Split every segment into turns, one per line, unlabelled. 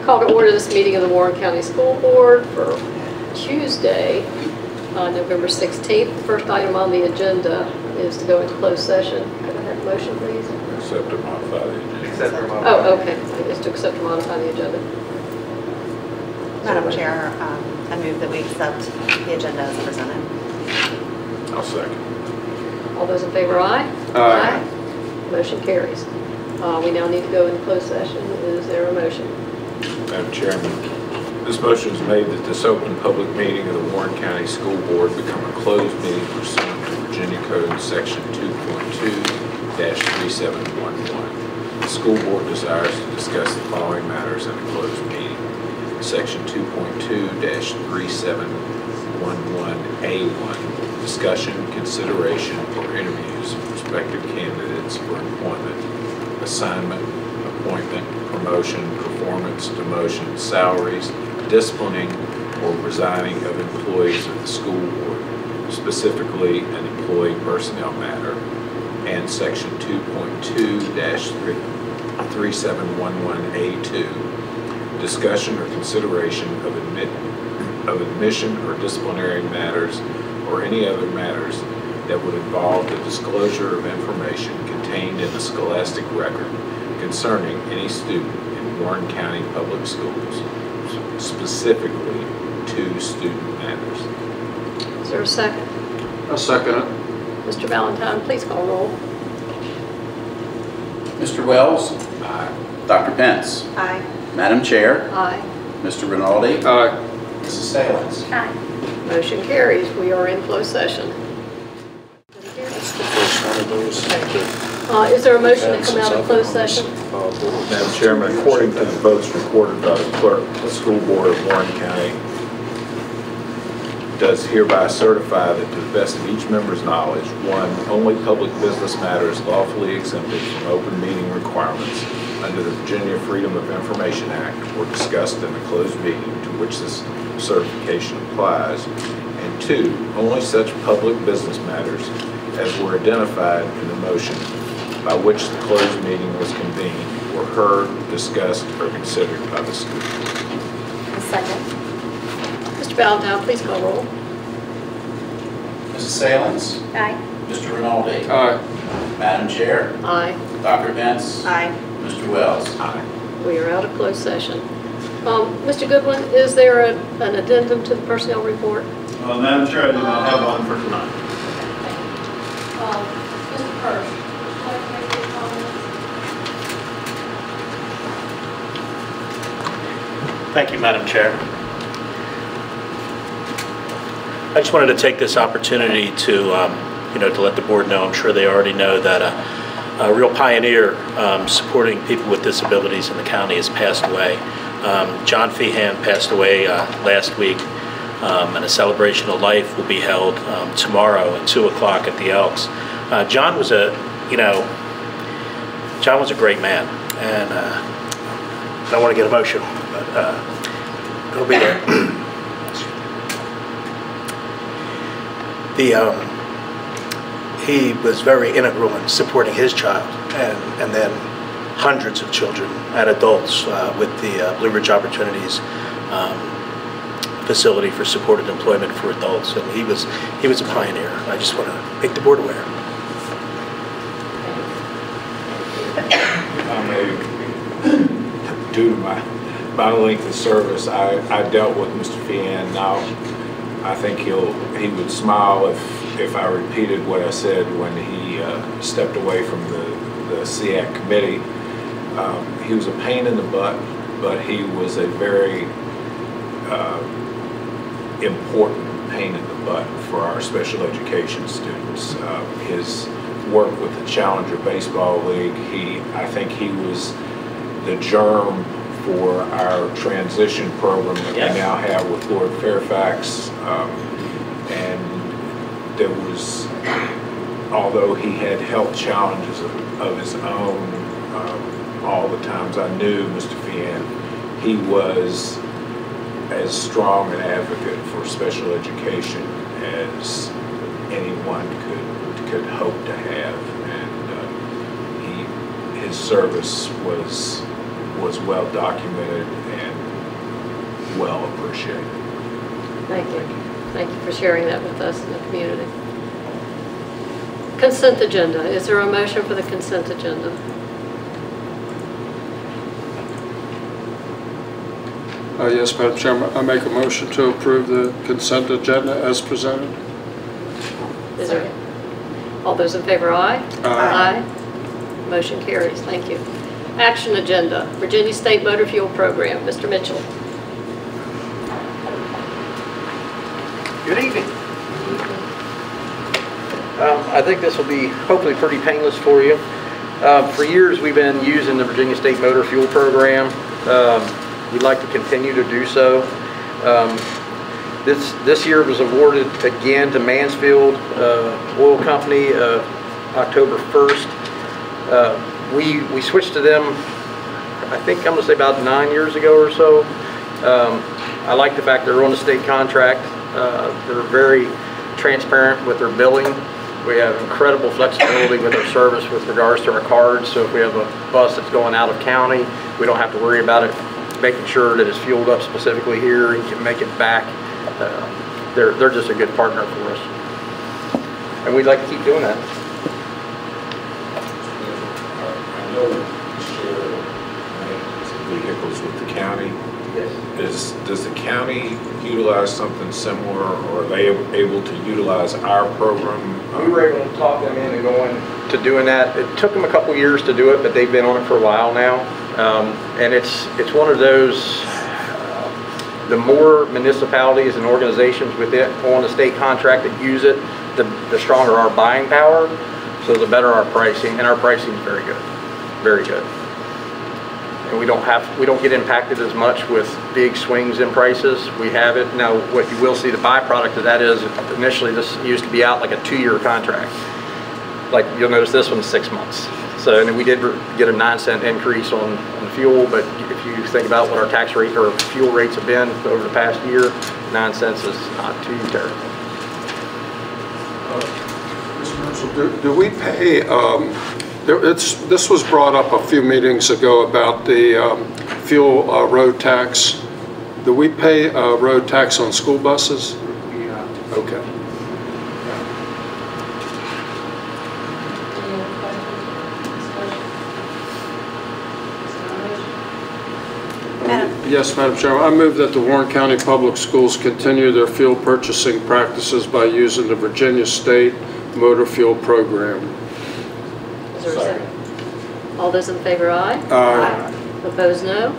call to order this meeting of the Warren County School Board for Tuesday, November 16th. The first item on the agenda is to go into closed session. Could I have a motion, please?
Accept or modify the agenda.
Accept or modify.
Oh, okay. It is to accept or modify the agenda.
Madam Chair, I move that we accept the agenda as presented.
I'll second.
All those in favor, aye?
Aye.
Motion carries. We now need to go into closed session. Is there a motion?
Madam Chairman, this motion is made that this open public meeting of the Warren County School Board become a closed meeting pursuant to Virginia Code Section 2.2-3711. The school board desires to discuss the following matters in a closed meeting. Section 2.2-3711A1, discussion, consideration, or interviews of prospective candidates for employment, assignment, appointment, promotion, performance, demotion, salaries, disciplining, or resigning of employees of the school board, specifically an employee personnel matter, and Section 2.2-3711A2, discussion or consideration of admission or disciplinary matters or any other matters that would involve the disclosure of information contained in the scholastic record concerning any student in Warren County Public Schools, specifically two student matters.
Is there a second?
I'll second it.
Mr. Valentine, please call roll.
Mr. Wells?
Aye.
Dr. Pence?
Aye.
Madam Chair?
Aye.
Mr. Rinaldi?
Aye.
Mrs. Salins?
Aye.
Motion carries. We are in closed session.
That's the first one of those.
Thank you. Is there a motion to come out of closed session?
Madam Chairman, according to the votes recorded by the clerk, the school board of Warren County does hereby certify that to the best of each member's knowledge, one, only public business matters lawfully exempted from open meeting requirements under the Virginia Freedom of Information Act were discussed in the closed meeting to which this certification applies, and two, only such public business matters as were identified in the motion by which the closed meeting was convened were heard, discussed, or considered by the school board.
Second.
Mr. Valentine, please call roll.
Mrs. Salins?
Aye.
Mr. Rinaldi?
Aye.
Madam Chair?
Aye.
Dr. Pence?
Aye.
Mr. Wells?
Aye.
We are out of closed session. Mr. Goodwin, is there an addendum to the personnel report?
Madam Chair, I do not have one for tonight.
Mr. Kirsch, would you like to make any comments?
Thank you, Madam Chair.
I just wanted to take this opportunity to, to let the board know. I'm sure they already know that a real pioneer supporting people with disabilities in the county has passed away. John Feehan passed away last week, and a celebration of life will be held tomorrow at 2 o'clock at the Elks. John was a great man, and I don't want to get emotional, but he'll be there. He was very integral in supporting his child and then hundreds of children and adults with the Blue Ridge Opportunities facility for supported employment for adults, and he was a pioneer. I just want to make the board aware.
I may, due to my length of service, I dealt with Mr. Feehan. Now, I think he would smile if I repeated what I said when he stepped away from the SEAC committee. He was a pain in the butt, but he was a very important pain in the butt for our special education students. His work with the Challenger Baseball League, I think he was the germ for our transition program that we now have with Lord Fairfax. And there was, although he had health challenges of his own, all the times I knew Mr. Feehan, he was as strong an advocate for special education as anyone could hope to have, and his service was well documented, and well appreciated.
Thank you. Thank you for sharing that with us in the community. Consent agenda. Is there a motion for the consent agenda?
Yes, Madam Chairman, I make a motion to approve the consent agenda as presented.
Is there? All those in favor, aye?
Aye.
Motion carries. Thank you. Action agenda. Virginia State Motor Fuel Program. Mr. Mitchell.
Good evening. I think this will be hopefully pretty painless for you. For years, we've been using the Virginia State Motor Fuel Program. We'd like to continue to do so. This year was awarded again to Mansfield Oil Company October 1st. We switched to them, I think I'm going to say about 9 years ago or so. I like the fact they're on a state contract. They're very transparent with their billing. We have incredible flexibility with our service with regards to our cards. So if we have a bus that's going out of county, we don't have to worry about it making sure that it's fueled up specifically here and can make it back. They're just a good partner for us. And we'd like to keep doing that.
I know you share maintenance of vehicles with the county.
Yes.
Does the county utilize something similar, or are they able to utilize our program?
We were able to talk them into going to doing that. It took them a couple years to do it, but they've been on it for a while now. And it's one of those, the more municipalities and organizations with it on the state contract that use it, the stronger our buying power, so the better our pricing, and our pricing is very good, very good. And we don't get impacted as much with big swings in prices. We have it. Now, what you will see, the byproduct of that is initially this used to be out like a 2-year contract. Like you'll notice this one's 6 months. So, and we did get a 9-cent increase on fuel, but if you think about what our tax rate or fuel rates have been over the past year, 9 cents is not too terrible.
Mr. Mitchell, do we pay, this was brought up a few meetings ago about the fuel road tax. Do we pay road tax on school buses?
Yeah.
Okay. Yes, Madam Chairman. I move that the Warren County Public Schools continue their fuel purchasing practices by using the Virginia State Motor Fuel Program.
Is there a second? All those in favor, aye?
Aye.
Opposed, no.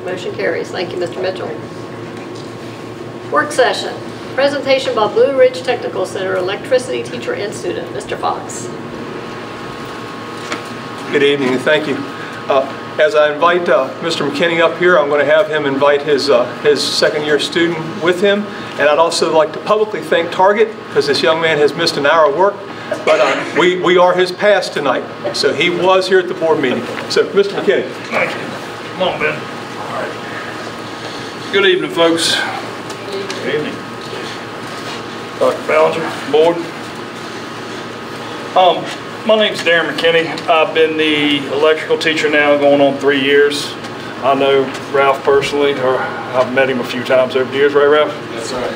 Motion carries. Thank you, Mr. Mitchell. Work session. Presentation by Blue Ridge Technical Center electricity teacher and student. Mr. Fox.
Good evening, and thank you. As I invite Mr. McKinney up here, I'm going to have him invite his second-year student with him. And I'd also like to publicly thank Target, because this young man has missed an hour of work. But we are his pass tonight. So he was here at the board meeting. So, Mr. McKinney.
Thank you. Come on, Ben. All right. Good evening, folks. Good evening. Dr. Ballinger, board. My name's Darren McKinney. I've been the electrical teacher now going on 3 years. I know Ralph personally, or I've met him a few times over the years, right, Ralph?
That's right.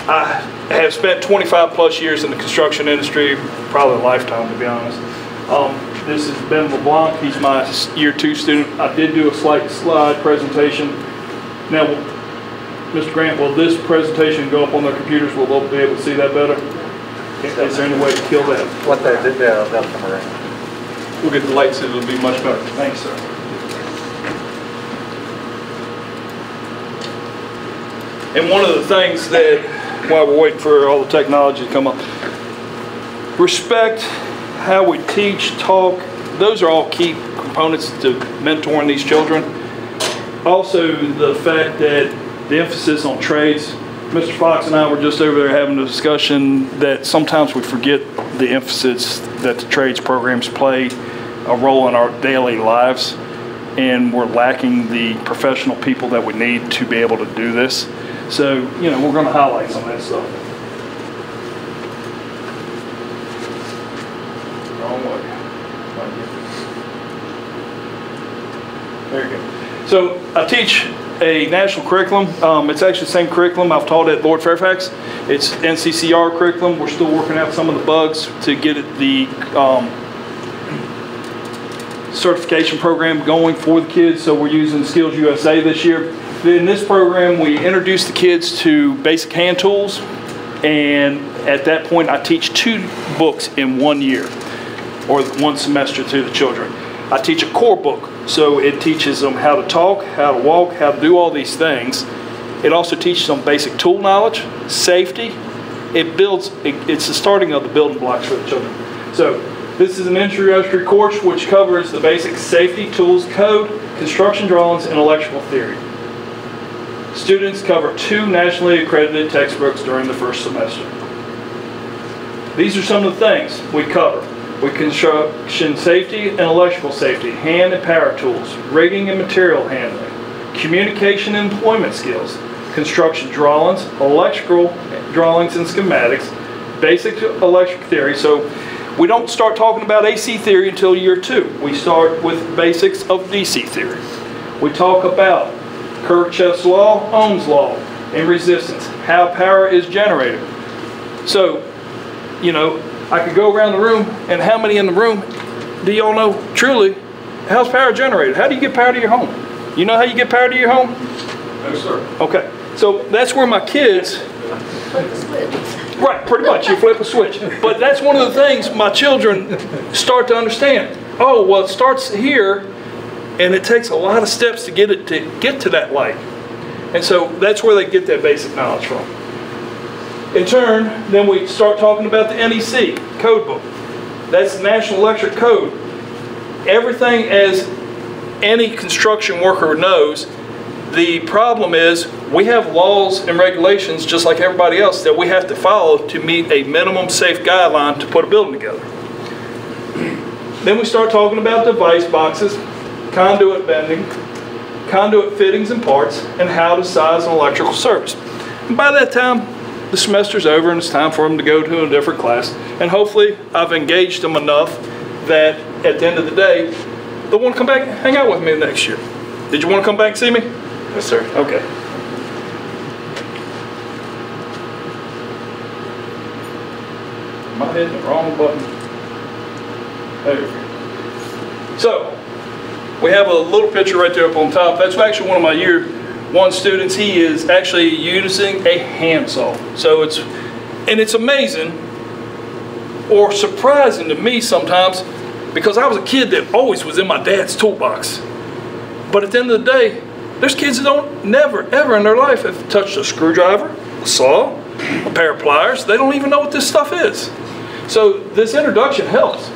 I have spent 25 plus years in the construction industry, probably a lifetime to be honest. This is Ben LeBlanc. He's my year 2 student. I did do a slight slide presentation. Now, Mr. Grant, will this presentation go up on their computers? Will they be able to see that better? Is there any way to kill that?
What they'll come around.
We'll get the lights, it'll be much better. Thanks, sir. And one of the things that, while we're waiting for all the technology to come up, respect, how we teach, talk, those are all key components to mentoring these children. Also, the fact that the emphasis on trades. Mr. Fox and I were just over there having a discussion that sometimes we forget the emphasis that the trades programs play a role in our daily lives, and we're lacking the professional people that we need to be able to do this. So, you know, we're going to highlight some of that stuff. Wrong way. There you go. So I teach a national curriculum. It's actually the same curriculum I've taught at Lord Fairfax. It's NCCR curriculum. We're still working out some of the bugs to get it the certification program going for the kids. So we're using Skills USA this year. In this program, we introduce the kids to basic hand tools, and at that point, I teach 2 books in 1 year, or 1 semester to the children. I teach a core book, so it teaches them how to talk, how to walk, how to do all these things. It also teaches them basic tool knowledge, safety. It's the starting of the building blocks for the children. So this is an introductory course which covers the basic safety, tools, code, construction drawings, and electrical theory. Students cover 2 nationally accredited textbooks during the first semester. These are some of the things we cover. We construction safety and electrical safety, hand and power tools, rigging and material handling, communication and employment skills, construction drawings, electrical drawings and schematics, basic electric theory. So we don't start talking about AC theory until year 2. We start with basics of DC theory. We talk about Kirchhoff's law, Ohm's law, and resistance, how power is generated. So, you know, I could go around the room, and how many in the room do y'all know truly how's power generated? How do you get power to your home? You know how you get power to your home?
No, sir.
Okay, so that's where my kids,
Flip the switch.
right, pretty much, you flip a switch. But that's one of the things my children start to understand. Oh, well, it starts here, and it takes a lot of steps to get to that light. And so that's where they get that basic knowledge from. In turn, then we start talking about the NEC code book. That's the National Electric Code. Everything, as any construction worker knows, the problem is we have laws and regulations just like everybody else that we have to follow to meet a minimum safe guideline to put a building together. Then we start talking about device boxes, conduit bending, conduit fittings and parts, and how to size an electrical service. And by that time, the semester's over and it's time for them to go to a different class. And hopefully I've engaged them enough that at the end of the day, they'll want to come back and hang out with me next year. Did you want to come back and see me?
Yes, sir.
Okay. Am I hitting the wrong button? There we go. So, we have a little picture right there up on top. That's actually one of my year 1 students. He is actually using a handsaw. So it's amazing or surprising to me sometimes, because I was a kid that always was in my dad's toolbox. But at the end of the day, there's kids that don't never ever in their life have touched a screwdriver, a saw, a pair of pliers. They don't even know what this stuff is. So this introduction helps.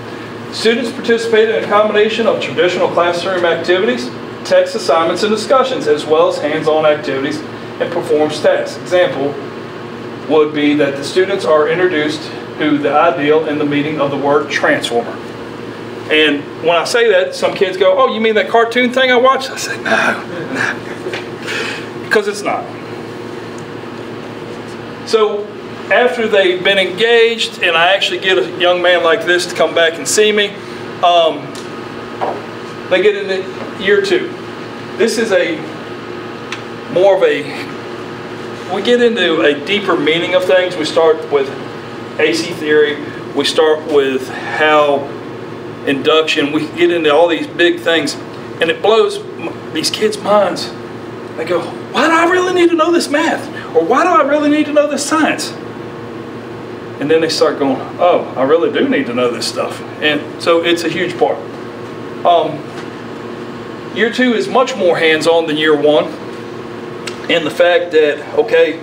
Students participate in a combination of traditional classroom activities, text assignments and discussions, as well as hands-on activities and performs tasks. Example would be that the students are introduced to the ideal in the meaning of the word transformer. And when I say that, some kids go, oh, you mean that cartoon thing I watched? I say, no, because it's not. So after they've been engaged, and I actually get a young man like this to come back and see me, they get into year 2. This is we get into a deeper meaning of things. We start with AC theory. We start with how induction, we get into all these big things, and it blows these kids' minds. They go, why do I really need to know this math? Or why do I really need to know this science? And then they start going, oh, I really do need to know this stuff. And so it's a huge part. Year 2 is much more hands-on than year 1. And the fact that, okay,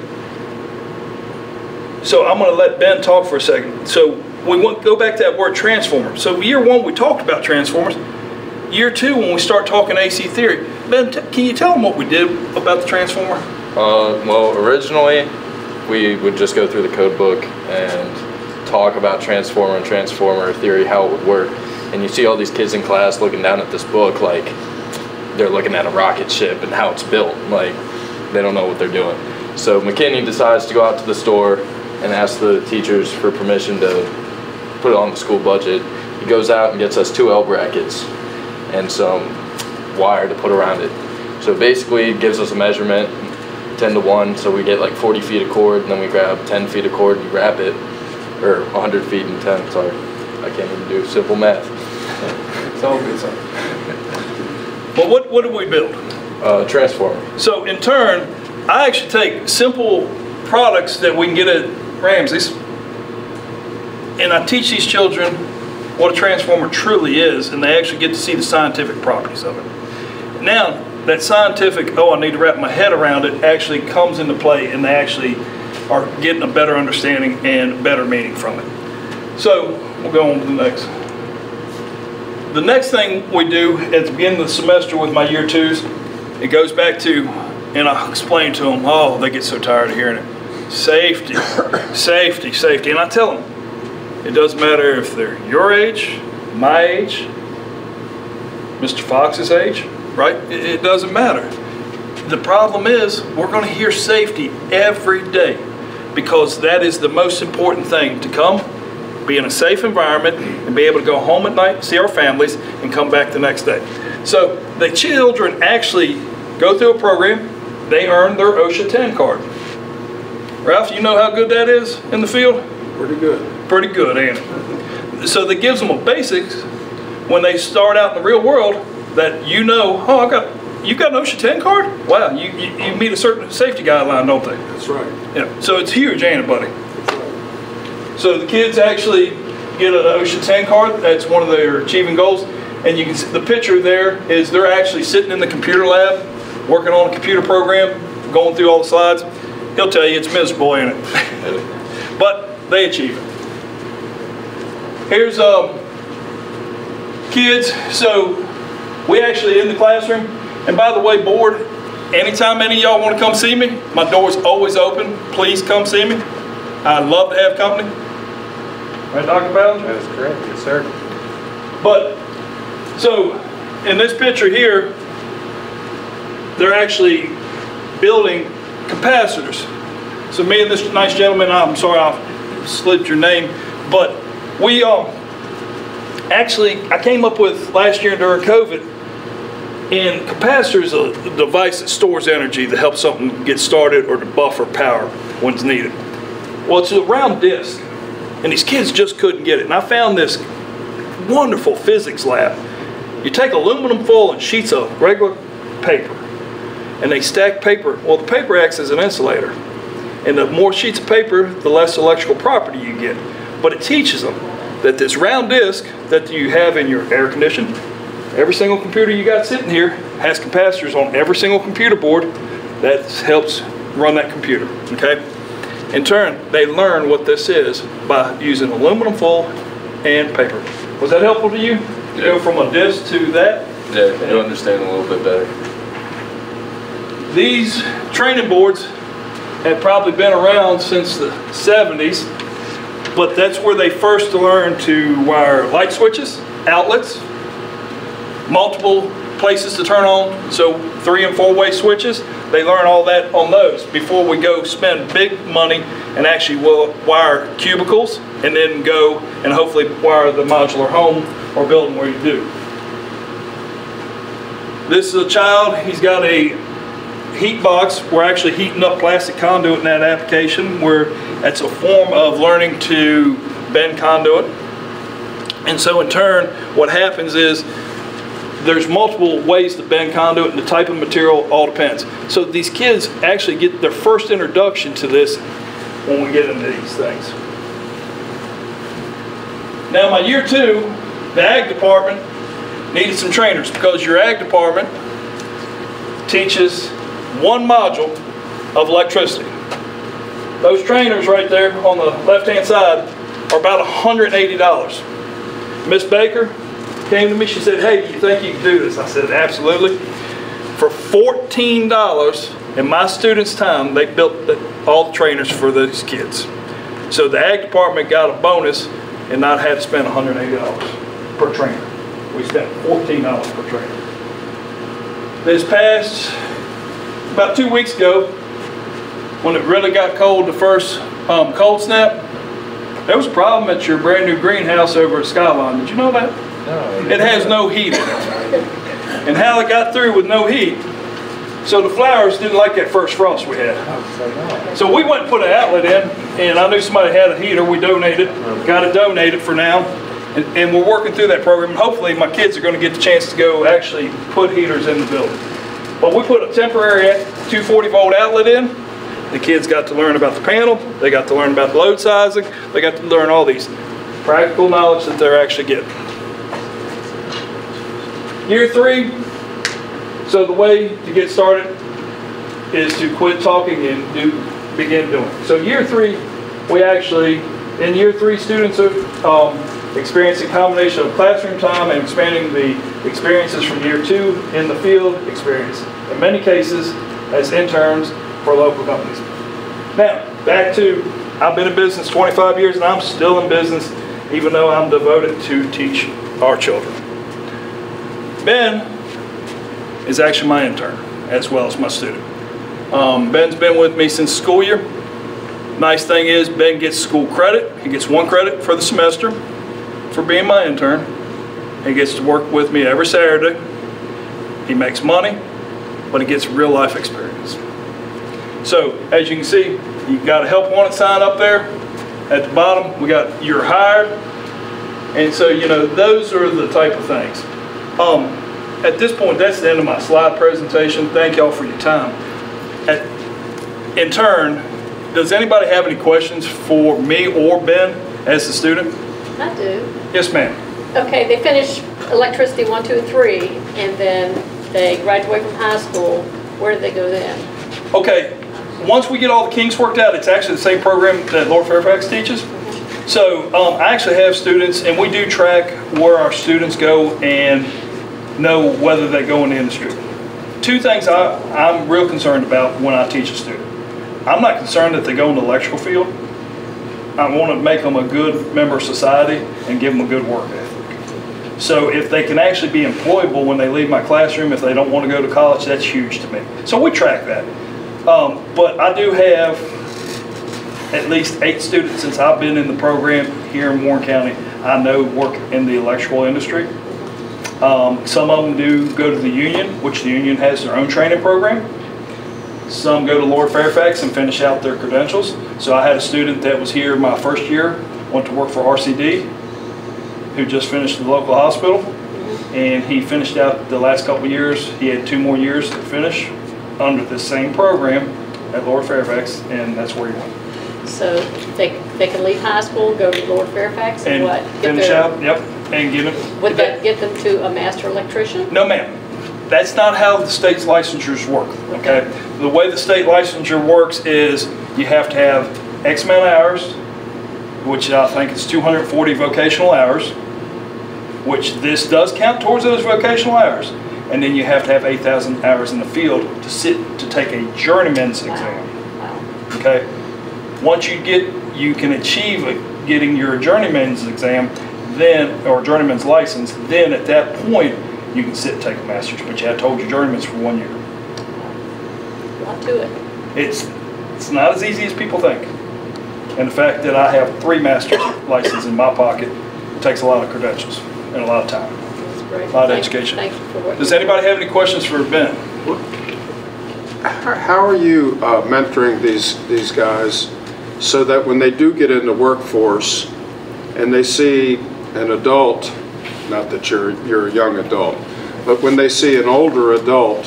so I'm going to let Ben talk for a second. So we go back to that word transformer. So year 1 we talked about transformers. Year 2 when we start talking AC theory, Ben, can you tell them what we did about the transformer?
Well, originally we would just go through the code book and talk about transformer and transformer theory, how it would work. And you see all these kids in class looking down at this book like they're looking at a rocket ship and how it's built. Like they don't know what they're doing. So McKinney decides to go out to the store and ask the teachers for permission to put it on the school budget. He goes out and gets us 2 L brackets and some wire to put around it. So basically it gives us a measurement, 10 to 1, so we get like 40 feet of cord, and then we grab 10 feet of cord and wrap it, or 100 feet and 10, sorry. I can't even do simple math.
It's all good stuff. But what do we build?
Transformer.
So in turn, I actually take simple products that we can get at Ramsey's, and I teach these children what a transformer truly is, and they actually get to see the scientific properties of it. Now, that scientific, I need to wrap my head around it, actually comes into play, and they actually are getting a better understanding and better meaning from it. So, we'll go on to the next. The next thing we do at the beginning of the semester with my year 2s, it goes back to, and I explain to them, they get so tired of hearing it. Safety, safety, safety. And I tell them, it doesn't matter if they're your age, my age, Mr. Fox's age, right? It doesn't matter. The problem is we're going to hear safety every day because that is the most important thing, to come, be in a safe environment, and be able to go home at night, see our families, and come back the next day. So the children actually go through a program. They earn their OSHA 10 card. Ralph, you know how good that is in the field?
Pretty good.
Pretty good, ain't it? So that gives them a basics when they start out in the real world, that you know, you got an OSHA 10 card? Wow, you meet a certain safety guideline, don't they?
That's right.
Yeah. So it's huge, ain't it, buddy?
That's right.
So the kids actually get an OSHA 10 card. That's one of their achieving goals. And you can see the picture there is they're actually sitting in the computer lab, working on a computer program, going through all the slides. He'll tell you it's miserable, ain't it? But they achieve it. Here's kids. So we actually in the classroom, and by the way, board, anytime any of y'all want to come see me, my door's always open. Please come see me. I love to have company. Right, Dr. Ballinger?
That is correct, yes, sir.
But, so, in this picture here, they're actually building capacitors. So me and this nice gentleman, I'm sorry I slipped your name, but we actually, I came up with last year during COVID, and capacitor is a device that stores energy to help something get started or to buffer power when it's needed. Well, it's a round disc, and these kids just couldn't get it. And I found this wonderful physics lab. You take aluminum foil and sheets of regular paper, and they stack paper. Well, the paper acts as an insulator. And the more sheets of paper, the less electrical property you get. But it teaches them that this round disc that you have in your air conditioner, every single computer you got sitting here has capacitors on every single computer board that helps run that computer, okay? In turn, they learn what this is by using aluminum foil and paper. Was that helpful to you? To go from a disc to that?
Yeah, you understand a little bit better.
These training boards have probably been around since the 70s, but that's where they first learned to wire light switches, outlets, multiple places to turn on, so 3- and 4-way switches. They learn all that on those before we go spend big money and actually wire cubicles and then go and hopefully wire the modular home or building where you do. This is a child, he's got a heat box. We're actually heating up plastic conduit in that application, where that's a form of learning to bend conduit. And so in turn, what happens is there's multiple ways to bend conduit, and the type of material all depends. So these kids actually get their first introduction to this when we get into these things. Now my year 2, the ag department needed some trainers, because your ag department teaches one module of electricity. Those trainers right there on the left-hand side are about $180. Miss Baker came to me, she said, "Hey, do you think you can do this?" I said, "Absolutely." For $14 in my students' time, they built all the trainers for these kids. So the ag department got a bonus and not had to spend $180 per trainer. We spent $14 per trainer. This past, about 2 weeks ago, when it really got cold, the first cold snap, there was a problem at your brand new greenhouse over at Skyline. Did you know that?
No.
It has no heat in it. And how it got through with no heat So the flowers didn't like that first frost we had. So we went and put an outlet in, and I knew somebody had a heater. We donated, got it donated for now. And we're working through that program. And hopefully my kids are going to get the chance to go actually put heaters in the building. But we put a temporary 240 volt outlet in. The kids got to learn about the panel. They got to learn about the load sizing. They got to learn all these practical knowledge that they're actually getting. Year 3, so the way to get started is to quit talking and begin doing. So year 3, we actually, in year 3, students are experiencing a combination of classroom time and expanding the experiences from year 2 in the field experience, in many cases as interns for local companies. Now, back to, I've been in business 25 years and I'm still in business even though I'm devoted to teach our children. Ben is actually my intern as well as my student. Ben's been with me since school year. Nice thing is Ben gets school credit. He gets 1 credit for the semester for being my intern. He gets to work with me every Saturday. He makes money, but he gets real life experience. So as you can see, you've got a help wanted sign up there. At the bottom, we got you're hired. And so, you know, those are the type of things. At this point, that's the end of my slide presentation. Thank y'all for your time. In turn, does anybody have any questions for me or Ben as a student?
I do.
Yes, ma'am.
Okay, they finish electricity 1, 2, and 3, and then they graduate from high school. Where do they go then?
Okay, once we get all the kinks worked out, it's actually the same program that Lord Fairfax teaches. So I actually have students, and we do track where our students go and know whether they go in the industry. 2 things I'm real concerned about when I teach a student. I'm not concerned that they go in the electrical field. I want to make them a good member of society and give them a good work ethic. So if they can actually be employable when they leave my classroom, if they don't want to go to college, that's huge to me. So we track that. But I do have at least 8 students since I've been in the program here in Warren County I know work in the electrical industry. Some of them do go to the union, which the union has their own training program. Some go to Lord Fairfax and finish out their credentials. So I had a student that was here my first year, went to work for RCD, who just finished the local hospital. And he finished out the last couple of years. He had 2 more years to finish under the same program at Lord Fairfax, and that's where he went.
So they can leave high school, go to Lord Fairfax, and what?
Finish out, yep, and get them.
Would that get them to a master electrician?
No, ma'am. That's not how the state's licensures work, okay? The way the state licensure works is you have to have X amount of hours, which I think is 240 vocational hours, which this does count towards those vocational hours. And then you have to have 8,000 hours in the field to take a journeyman's exam.
Wow.
Okay? Once you can achieve getting your journeyman's exam, then, or journeyman's license, then at that point, you can sit and take a master's, but you have to hold your journeyman's for 1 year.
A lot to it.
It's not as easy as people think. And the fact that I have 3 master's licenses in my pocket takes a lot of credentials and a lot of time.
That's great.
A lot of education.
Thank you for what
Does anybody have any questions for Ben?
How are you mentoring these guys so that when they do get in the workforce and they see an adult, not that you're a young adult, but when they see an older adult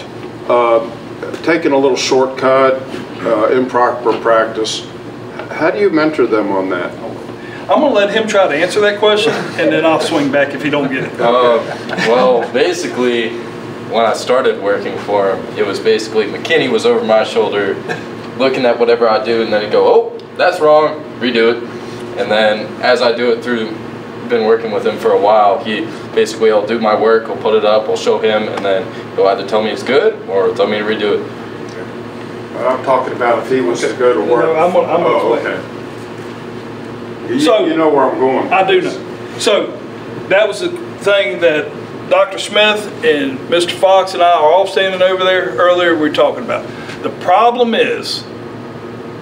taking a little shortcut, improper practice, how do you mentor them on that?
I'm going to let him try to answer that question, and then I'll swing back if he don't get it.
Well, basically, when I started working for him, it was basically McKinney was over my shoulder, looking at whatever I do, and then he'd go, "Oh, that's wrong, redo it." And then as I do it through, been working with him for a while, I'll do my work, I'll put it up, I'll show him, and then he'll either tell me it's good or tell me to redo it.
I'm talking about if he was to go to work.
No, I'm gonna explain.
Okay. You know where I'm going.
I do know. So that was the thing that Dr. Smith and Mr. Fox and I are all standing over there earlier we were talking about. The problem is,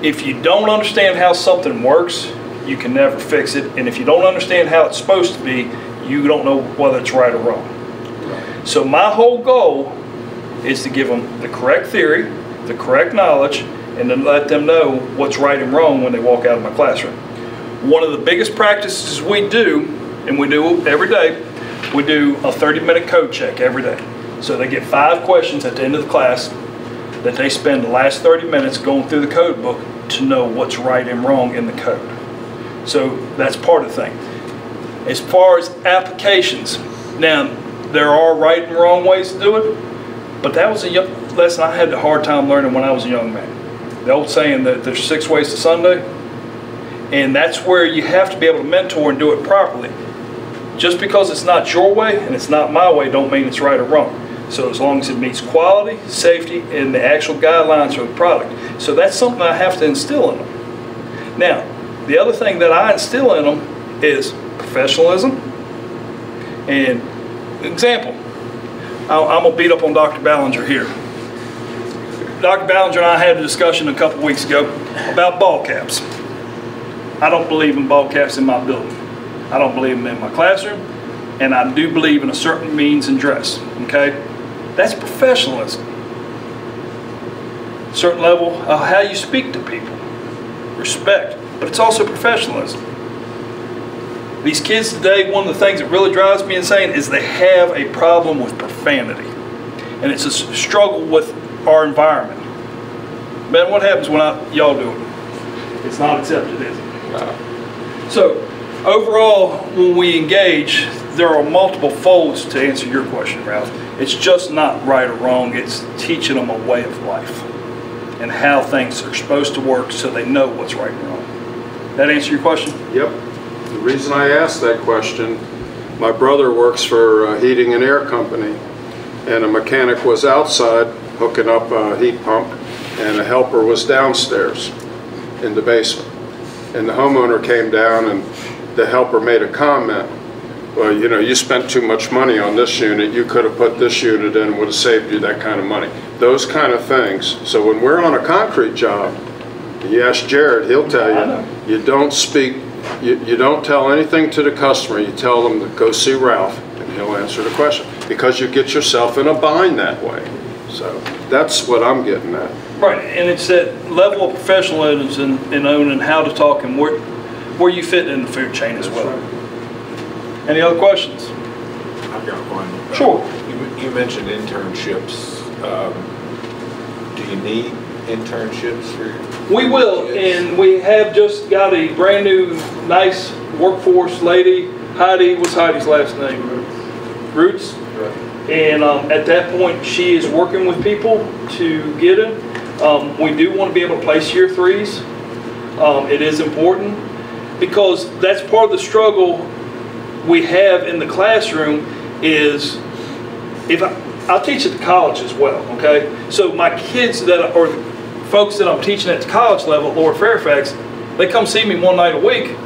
if you don't understand how something works, you can never fix it. And if you don't understand how it's supposed to be, you don't know whether it's right or wrong. So my whole goal is to give them the correct theory, the correct knowledge, and then let them know what's right and wrong when they walk out of my classroom. One of the biggest practices we do, and we do every day, we do a 30-minute code check every day. So they get 5 questions at the end of the class that they spend the last 30 minutes going through the code book to know what's right and wrong in the code. So that's part of the thing. As far as applications, now there are right and wrong ways to do it, but that was a lesson I had a hard time learning when I was a young man. The old saying that there's 6 ways to Sunday, and that's where you have to be able to mentor and do it properly. Just because it's not your way and it's not my way don't mean it's right or wrong. So as long as it meets quality, safety, and the actual guidelines for the product. So that's something I have to instill in them. Now, the other thing that I instill in them is professionalism. And example, I'm gonna beat up on Dr. Ballinger here. Dr. Ballinger and I had a discussion a couple weeks ago about ball caps. I don't believe in ball caps in my building. I don't believe them in my classroom, and I do believe in a certain means and dress, okay? That's professionalism. Certain level of how you speak to people, respect, but it's also professionalism. These kids today, one of the things that really drives me insane is they have a problem with profanity, and it's a struggle with our environment. Man, what happens when y'all do it? It's not accepted, is it? No. So, overall, when we engage, there are multiple folds to answer your question, Ralph. It's just not right or wrong. It's teaching them a way of life and how things are supposed to work so they know what's right and wrong. That answer your question?
Yep. The reason I asked that question, my brother works for a heating and air company, and a mechanic was outside hooking up a heat pump, and a helper was downstairs in the basement. And the homeowner came down, and the helper made a comment. Well, you know, you spent too much money on this unit. You could have put this unit in, would have saved you that kind of money. Those kind of things. So when we're on a concrete job, you ask Jared, he'll tell you, you don't speak, you don't tell anything to the customer. You tell them to go see Ralph, and he'll answer the question. Because you get yourself in a bind that way. So that's what I'm getting at.
Right, and it's that level of professionalism in owning how to talk and where you fit in the food chain as well. Any other questions?
I've got one.
Sure.
You mentioned internships. Do you need internships for
We will, and we have just got a brand new, nice workforce lady. Heidi, what's Heidi's last name? Roots. And at that point, she is working with people to get it. We do want to be able to place year 3s. It is important because that's part of the struggle we have in the classroom is I'll teach at the college as well, okay? So my kids or folks that I'm teaching at the college level at Lower Fairfax, they come see me one night a week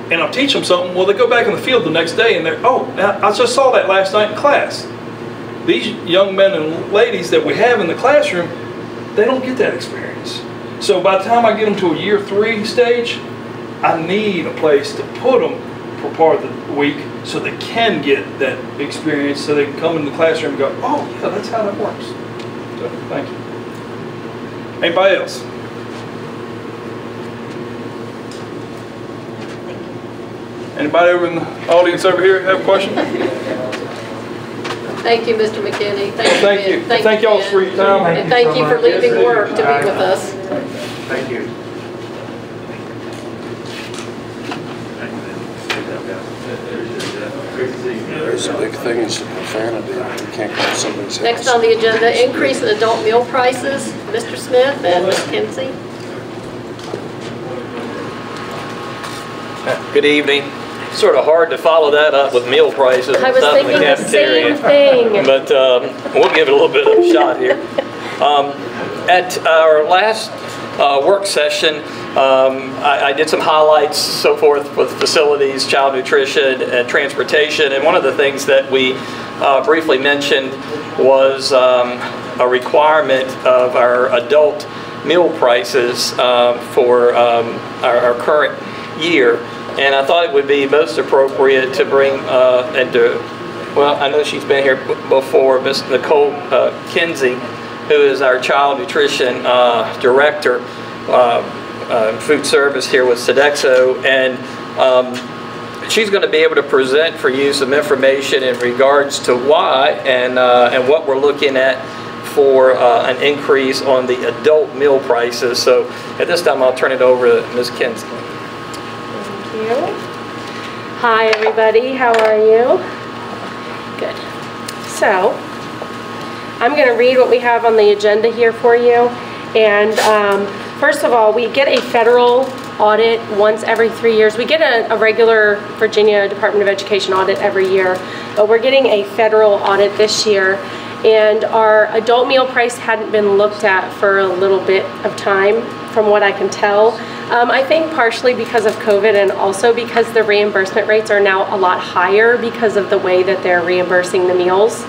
and I'll teach them something. Well, they go back in the field the next day and they're, oh, I just saw that last night in class. These young men and ladies that we have in the classroom, they don't get that experience. So by the time I get them to a year 3 stage, I need a place to put them for part of the week so they can get that experience so they can come into the classroom and go, oh yeah, that's how that works. So, thank you. Anybody else? Anybody over in the audience over here have a question?
Thank you, Mr. McKinney.
Thank you. Thank y'all for your time.
And thank you for leaving work to be with us.
Thank you.
There's a big thing is the profanity. You can't call somebody's house.
Next on the agenda, increase in adult meal prices. Mr. Smith and Ms. Kinsey.
Good evening. Sort of hard to follow that up with meal prices
I
and
was
stuff in the
thinking the
cafeteria.
same thing.
But we'll give it a little bit of a shot here. At our last work session, I did some highlights, so forth, with facilities, child nutrition, and transportation. And one of the things that we briefly mentioned was a requirement of our adult meal prices for our current year. And I thought it would be most appropriate to bring and to Well, I know she's been here before, Miss Nicole Kinsey, who is our child nutrition director, food service here with Sodexo, and she's going to be able to present for you some information in regards to why and what we're looking at for an increase on the adult meal prices. So at this time, I'll turn it over to Ms. Kinsey.
Thank you. Hi, everybody. How are you? Good. So I'm going to read what we have on the agenda here for you. And first of all, we get a federal audit once every 3 years. We get a regular Virginia Department of Education audit every year, but we're getting a federal audit this year. And our adult meal price hadn't been looked at for a little bit of time, from what I can tell. I think partially because of COVID, and also because the reimbursement rates are now a lot higher because of the way that they're reimbursing the meals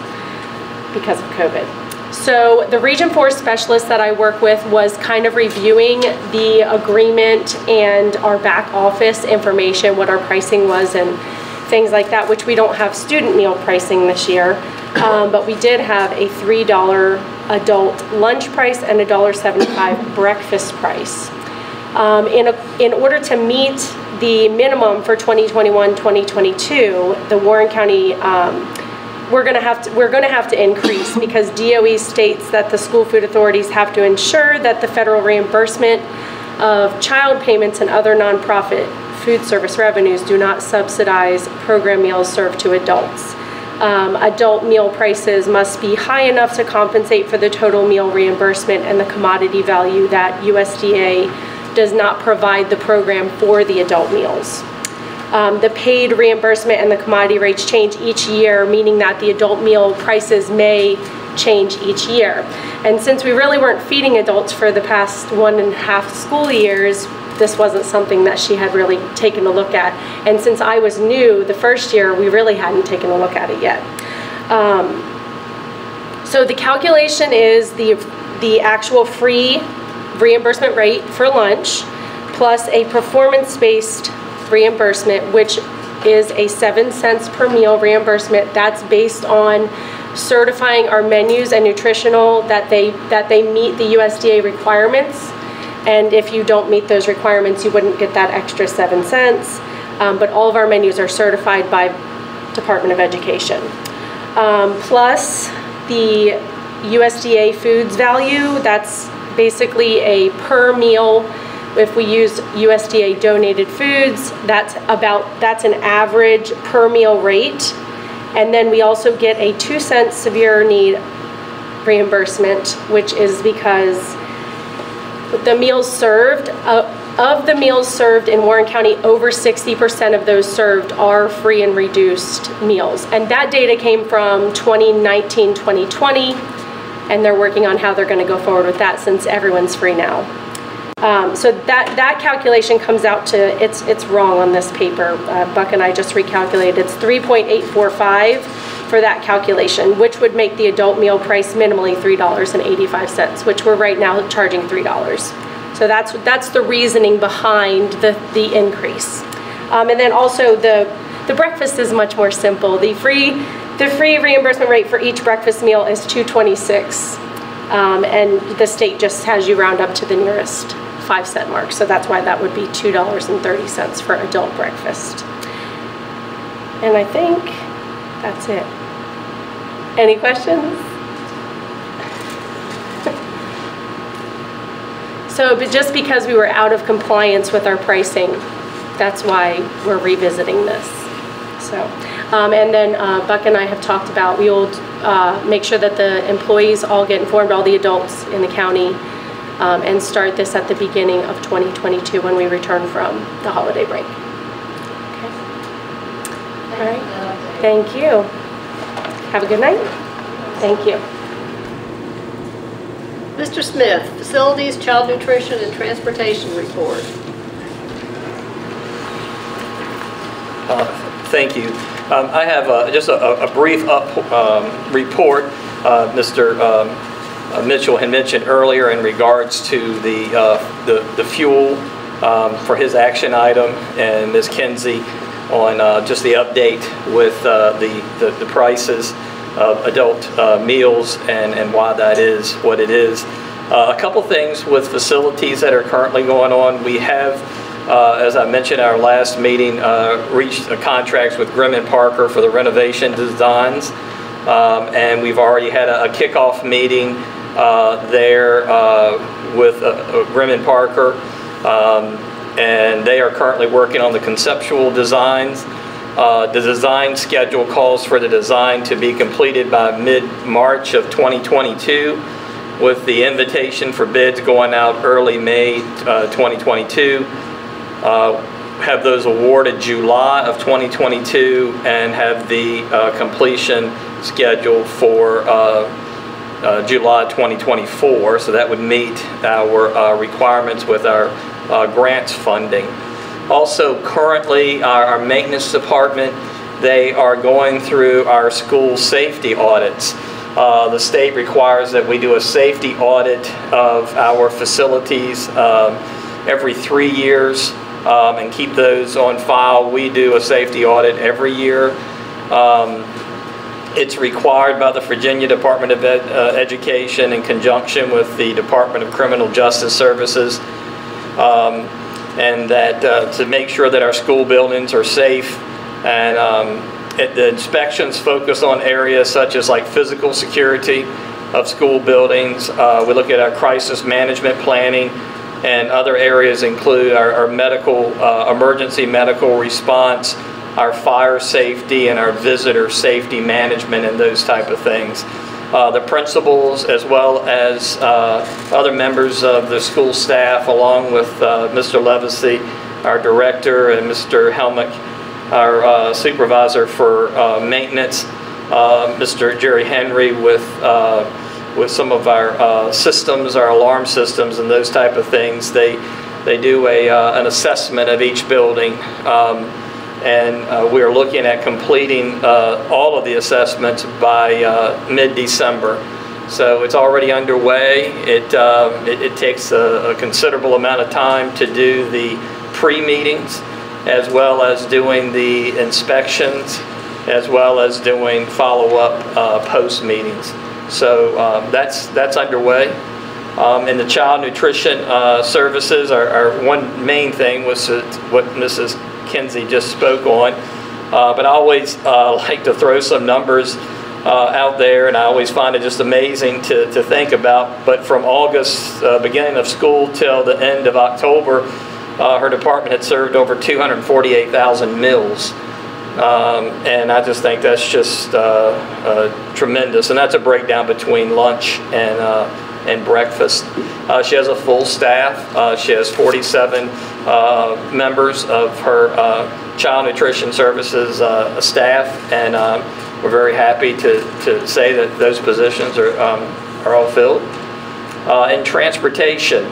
because of COVID. So the Region 4 specialist that I work with was kind of reviewing the agreement and our back office information, what our pricing was and things like that, which we don't have student meal pricing this year. But we did have a $3 adult lunch price and a $1.75 breakfast price. In order to meet the minimum for 2021-2022, the Warren County, we're going to have to increase, because DOE states that the school food authorities have to ensure that the federal reimbursement of child payments and other nonprofit food service revenues do not subsidize program meals served to adults. Adult meal prices must be high enough to compensate for the total meal reimbursement and the commodity value that USDA does not provide the program for the adult meals. The paid reimbursement and the commodity rates change each year, meaning that the adult meal prices may change each year. And since we really weren't feeding adults for the past 1.5 school years, this wasn't something that she had really taken a look at. And since I was new the first year, we really hadn't taken a look at it yet. So the calculation is the actual free reimbursement rate for lunch plus a performance-based reimbursement, which is a 7 cents per meal reimbursement. That's based on certifying our menus and nutritional that they meet the USDA requirements. And if you don't meet those requirements, you wouldn't get that extra 7 cents. But all of our menus are certified by Department of Education. Plus the USDA foods value, that's basically a per meal. If we use USDA donated foods, that's an average per meal rate. And then we also get a 2 cent severe need reimbursement, which is because the meals served, of the meals served in Warren County, over 60% of those served are free and reduced meals. And that data came from 2019-2020, and they're working on how they're going to go forward with that since everyone's free now. So that calculation comes out to, it's wrong on this paper. Buck and I just recalculated. It's 3.845 for that calculation, which would make the adult meal price minimally $3.85, which we're right now charging $3. So that's the reasoning behind the increase. And then also the breakfast is much more simple. The free reimbursement rate for each breakfast meal is $2.26, and the state just has you round up to the nearest 5 cent mark. So that's why that would be $2.30 for adult breakfast. And I think that's it. Any questions? So, but just because we were out of compliance with our pricing, that's why we're revisiting this. So, and then Buck and I have talked about, we will make sure that the employees all get informed, all the adults in the county, and start this at the beginning of 2022 when we return from the holiday break. Okay. All right. Thank you. Have a good night. Thank you.
Mr. Smith, Facilities, Child Nutrition, and Transportation Report.
Thank you. I have just a brief report. Mr. Mitchell had mentioned earlier in regards to the fuel for his action item, and Ms. Kinsey just the update with the prices of adult meals and why that is what it is. A couple things with facilities that are currently going on. We have, as I mentioned in our last meeting, reached contracts with Grimm & Parker for the renovation designs. And we've already had a kickoff meeting there with Grimm & Parker. And they are currently working on the conceptual designs. The design schedule calls for the design to be completed by mid-March of 2022, with the invitation for bids going out early May 2022. Have those awarded July of 2022 and have the completion scheduled for July 2024. So that would meet our requirements with our grants funding. Also, currently, our maintenance department, they are going through our school safety audits. The state requires that we do a safety audit of our facilities every 3 years and keep those on file. We do a safety audit every year. It's required by the Virginia Department of Education in conjunction with the Department of Criminal Justice Services, and that to make sure that our school buildings are safe. And the inspections focus on areas such as like physical security of school buildings. We look at our crisis management planning, and other areas include our medical, emergency medical response, our fire safety, and our visitor safety management, and those type of things. The principals, as well as other members of the school staff, along with Mr. Levacy, our director, and Mr. Helmick, our supervisor for maintenance, Mr. Jerry Henry with some of our systems, our alarm systems, and those type of things. They do an assessment of each building, and we are looking at completing all of the assessments by mid-December. So it's already underway. It takes a considerable amount of time to do the pre-meetings, as well as doing the inspections, as well as doing follow-up post-meetings. So that's underway. In the child nutrition services, our one main thing was what Mrs. Kinsey just spoke on. But I always like to throw some numbers out there, and I always find it just amazing to think about. But from August, beginning of school, till the end of October, her department had served over 248,000 meals. And I just think that's just tremendous. And that's a breakdown between lunch and breakfast. She has a full staff. She has 47 members of her child nutrition services staff, and we're very happy to say that those positions are all filled. In transportation,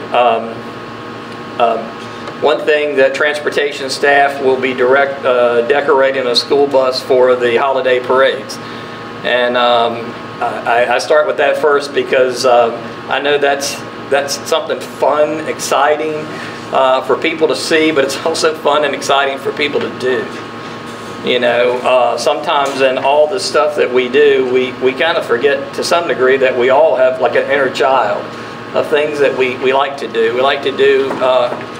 one thing that transportation staff will be decorating a school bus for the holiday parades. And I start with that first because I know that's something fun, exciting for people to see, but it's also fun and exciting for people to do. You know, sometimes in all the stuff that we do, we kind of forget to some degree that we all have like an inner child of things that we like to do. We like to do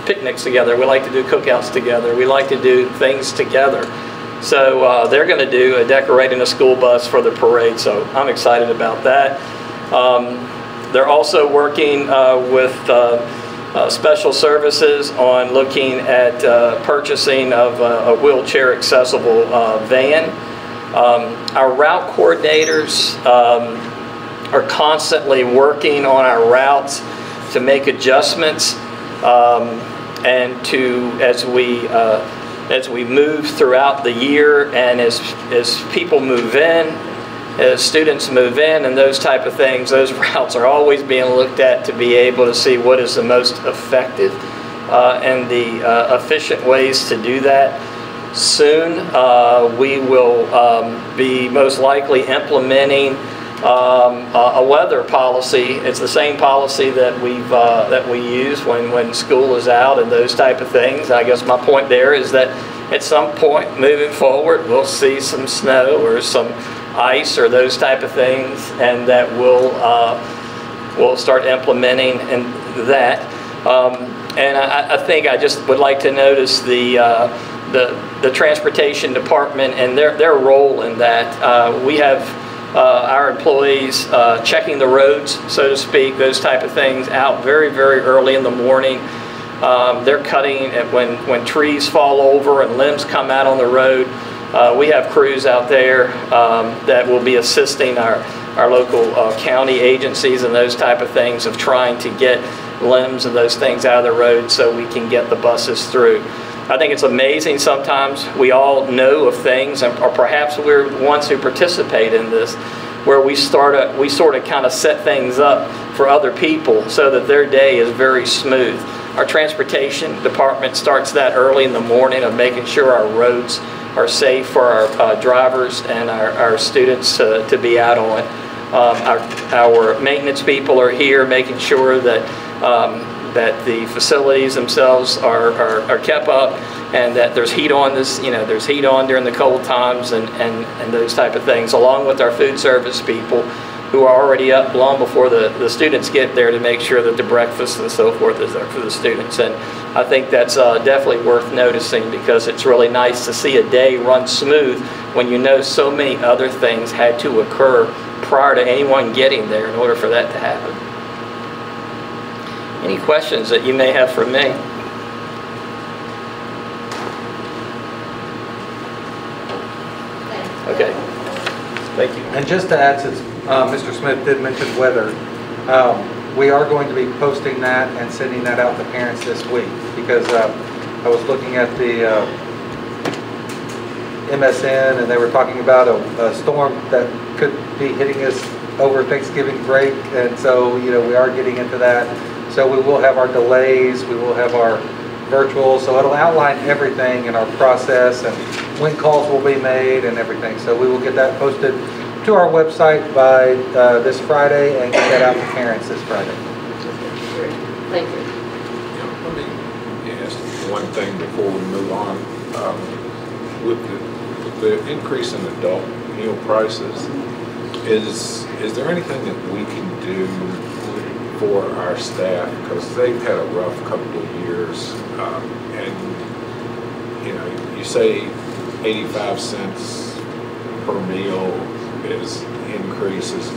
picnics together. We like to do cookouts together. We like to do things together. So they're going to do decorating a school bus for the parade, so I'm excited about that. They're also working with special services on looking at purchasing of a wheelchair accessible van. Our route coordinators are constantly working on our routes to make adjustments and to, as we move throughout the year, and as people move in, as students move in and those type of things, those routes are always being looked at to be able to see what is the most effective and the efficient ways to do that. Soon we will be most likely implementing a weather policy. It's the same policy that we use when school is out and those type of things. I guess my point there is that at some point moving forward, we'll see some snow or some ice or those type of things, and that we'll start implementing and that. And I think I just would like to notice the transportation department and their role in that. We have our employees checking the roads, so to speak, those type of things out very, very early in the morning. They're cutting when trees fall over and limbs come out on the road. We have crews out there that will be assisting our local county agencies and those type of things of trying to get limbs and those things out of the road so we can get the buses through. I think it's amazing sometimes we all know of things, or perhaps we're the ones who participate in this, where we sort of kind of set things up for other people so that their day is very smooth. Our transportation department starts that early in the morning of making sure our roads are safe for our drivers and our students to be out on. Our maintenance people are here making sure that that the facilities themselves are kept up, and that there's heat on there's heat on during the cold times and those type of things, along with our food service people who are already up long before the students get there to make sure that the breakfast and so forth is there for the students. And I think that's definitely worth noticing, because it's really nice to see a day run smooth when you know so many other things had to occur prior to anyone getting there in order for that to happen. Any questions that you may have for me? Okay. Thank you.
And just to add, since Mr. Smith did mention weather, we are going to be posting that and sending that out to parents this week, because I was looking at the MSN, and they were talking about a storm that could be hitting us over Thanksgiving break, and so we are getting into that. So we will have our delays, we will have our virtual, so it'll outline everything in our process and when calls will be made and everything. So we will get that posted to our website by this Friday and get that out to parents this Friday.
Great. Thank you.
Let me ask one thing before we move on. With the increase in adult meal prices, is there anything that we can do for our staff, because they've had a rough couple of years, and you say 85 cents per meal is increases,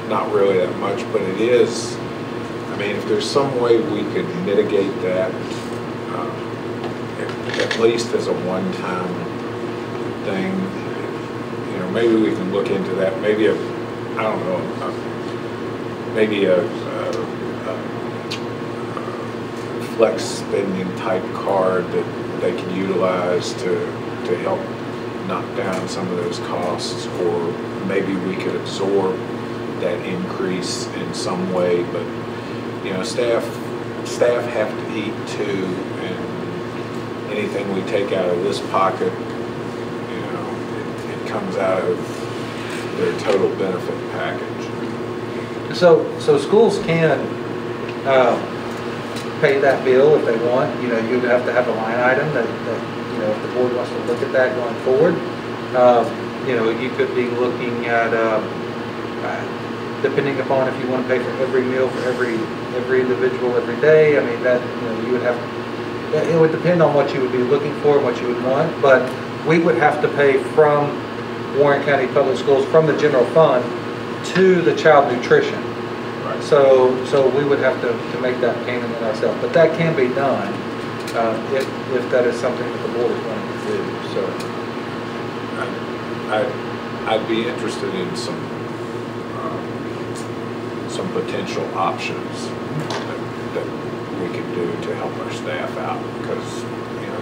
not really that much, but it is. I mean, if there's some way we could mitigate that, at least as a one-time thing, maybe we can look into that. Maybe maybe a flex spending type card that they can utilize to help knock down some of those costs, or maybe we could absorb that increase in some way. But staff have to eat too, and anything we take out of this pocket, it comes out of their total benefit package.
So schools can pay that bill if they want. You'd have to have a line item that if the board wants to look at that going forward. You could be looking at, depending upon if you want to pay for every meal for every individual every day. I mean, that you would have. It would depend on what you would be looking for and what you would want. But we would have to pay from Warren County Public Schools, from the general fund, to the child nutrition.
Right.
So we would have to make that payment in ourselves. But that can be done if that is something that the board is wanting to do. So
I'd be interested in some potential options that we could do to help our staff out, because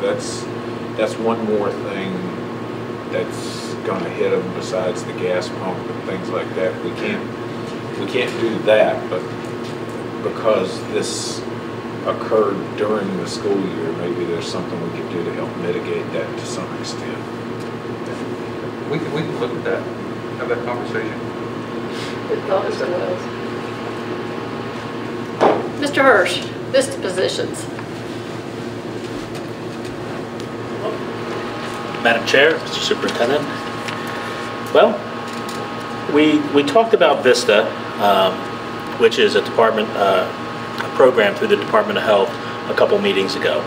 that's one more thing that's going to hit them besides the gas pump and things like that. We can't do that, but because this occurred during the school year, maybe there's something we could do to help mitigate that to some extent.
We can look at that, have that conversation.
Good thought, Mr. Wells. Mr. Hirsch, Vista Positions.
Madam Chair, Mr. Superintendent. Well, we talked about VISTA, which is a program through the Department of Health a couple meetings ago.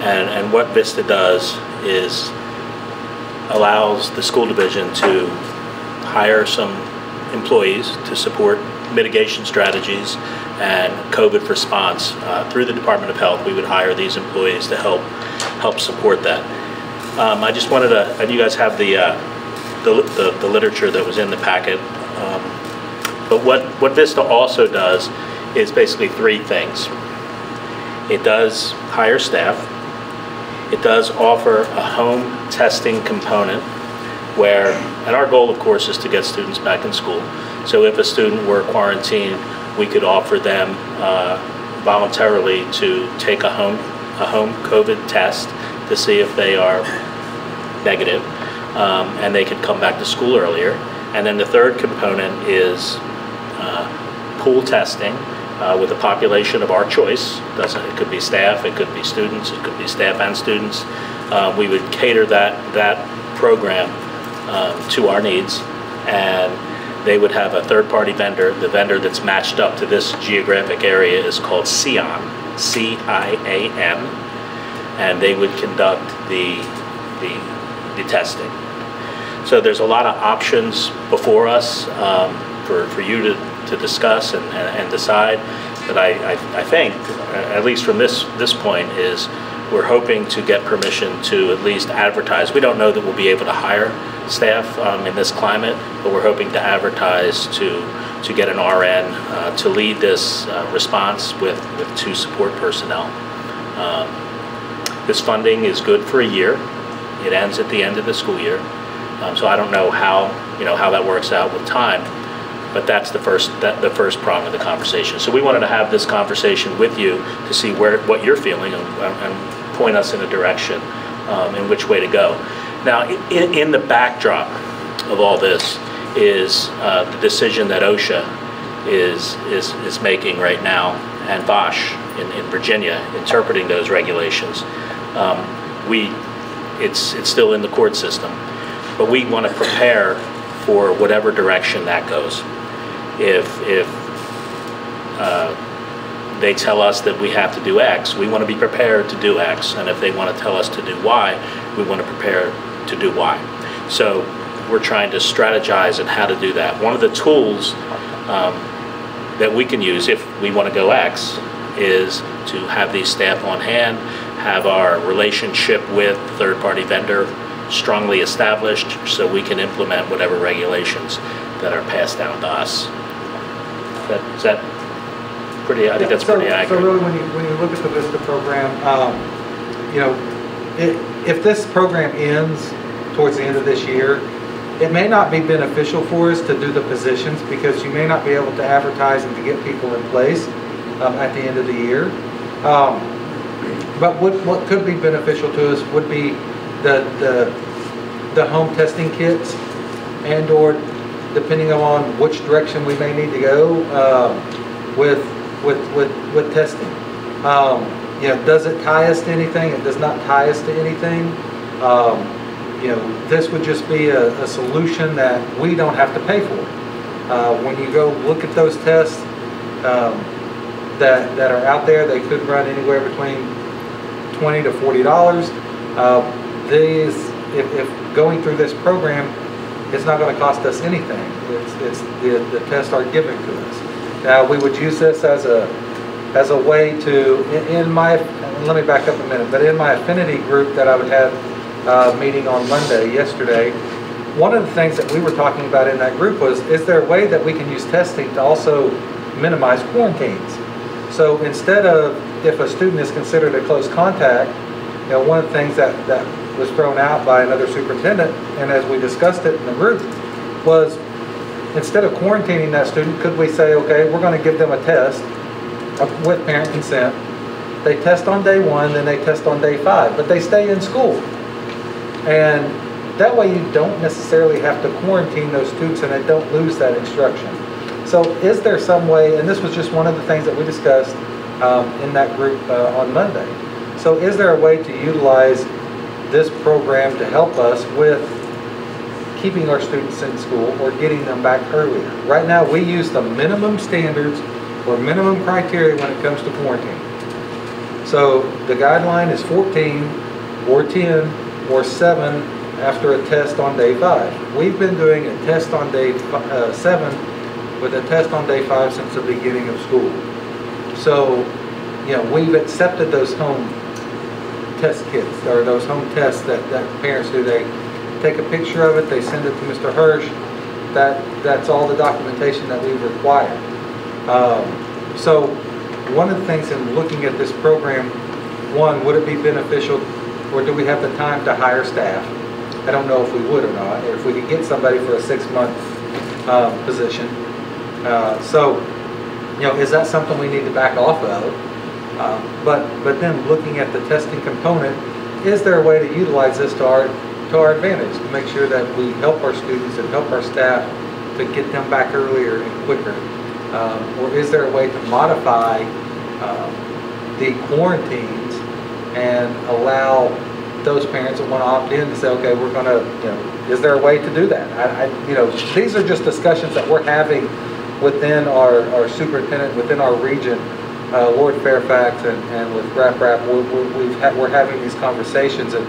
And what VISTA does is allows the school division to hire some employees to support mitigation strategies and COVID response. Through the Department of Health, we would hire these employees to help support that. I just wanted to, and you guys have the literature that was in the packet. But what VISTA also does is basically three things. It does hire staff. It does offer a home testing component where, and our goal of course is to get students back in school. So if a student were quarantined, we could offer them voluntarily to take a home COVID test to see if they are negative, and they could come back to school earlier. And then the third component is pool testing with a population of our choice. It could be staff, it could be students, it could be staff and students. We would cater that program to our needs, and they would have a third-party vendor. The vendor that's matched up to this geographic area is called CIAN, C-I-A-N, and they would conduct the testing. So there's a lot of options before us for you to discuss and decide. But I think, at least from this point, is we're hoping to get permission to at least advertise. We don't know that we'll be able to hire staff in this climate, but we're hoping to advertise to get an RN to lead this response with 2 support personnel. This funding is good for a year. It ends at the end of the school year. So I don't know how that works out with time, but that's the first prong of the conversation. So we wanted to have this conversation with you to see what you're feeling and point us in a direction in which way to go. Now, in the backdrop of all this is the decision that OSHA is making right now, and Bosch in Virginia interpreting those regulations. It's still in the court system, but we want to prepare for whatever direction that goes. If they tell us that we have to do X, we want to be prepared to do X, and if they want to tell us to do Y, we want to prepare to do Y. So we're trying to strategize on how to do that. One of the tools that we can use if we want to go X is to have these staff on hand, have our relationship with the third-party vendor strongly established so we can implement whatever regulations that are passed down to us. Is that pretty, I think that's pretty accurate.
So really when you look at the VISTA program, if this program ends towards the end of this year, it may not be beneficial for us to do the positions because you may not be able to advertise and to get people in place at the end of the year. But what could be beneficial to us would be the home testing kits, and or depending on which direction we may need to go with testing. Does it tie us to anything? It does not tie us to anything. This would just be a solution that we don't have to pay for. When you go look at those tests that are out there, they could run anywhere between $20 to $40. If going through this program, it's not going to cost us anything. The tests are given to us. Now we would use this as a way to, let me back up a minute, but in my affinity group that I would have meeting on Monday, yesterday, one of the things that we were talking about in that group was, is there a way that we can use testing to also minimize quarantines? So instead of, if a student is considered a close contact, one of the things that was thrown out by another superintendent, and as we discussed it in the group, was instead of quarantining that student, could we say, okay, we're going to give them a test with parent consent. They test on day 1, then they test on day 5, but they stay in school. And that way you don't necessarily have to quarantine those students and they don't lose that instruction. So is there some way, and this was just one of the things that we discussed in that group on Monday. So is there a way to utilize this program to help us with keeping our students in school or getting them back earlier. Right now, we use the minimum standards or minimum criteria when it comes to quarantine. So the guideline is 14 or 10 or 7 after a test on day 5. We've been doing a test on day 7 with a test on day 5 since the beginning of school. So, you know, we've accepted those home test kits or those home tests that parents do. They take a picture of it, they send it to Mr. Hirsch. That's all the documentation that we require. So one of the things in looking at this program, one, would it be beneficial or do we have the time to hire staff? I don't know if we would or not, or if we could get somebody for a 6-month position. So, you know, is that something we need to back off of? But then looking at the testing component, is there a way to utilize this to our advantage, to make sure that we help our students and help our staff to get them back earlier and quicker? Or is there a way to modify the quarantines and allow those parents that want to opt in to say, okay, we're going to, you know, is there a way to do that? You know, these are just discussions that we're having within our superintendent, within our region, Lord Fairfax and with RAP. We're having these conversations and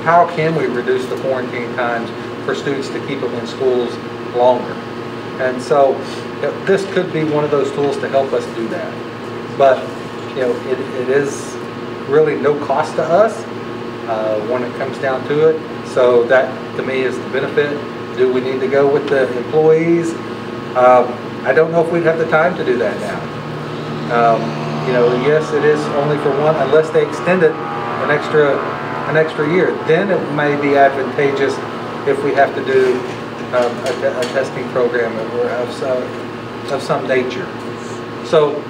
how can we reduce the quarantine times for students to keep them in schools longer? And so this could be one of those tools to help us do that. But you know, it is really no cost to us when it comes down to it. So that to me is the benefit. Do we need to go with the employees? I don't know if we'd have the time to do that now. You know, yes, it is only for one, unless they extend it an extra year. Then it may be advantageous if we have to do a testing program of some nature. So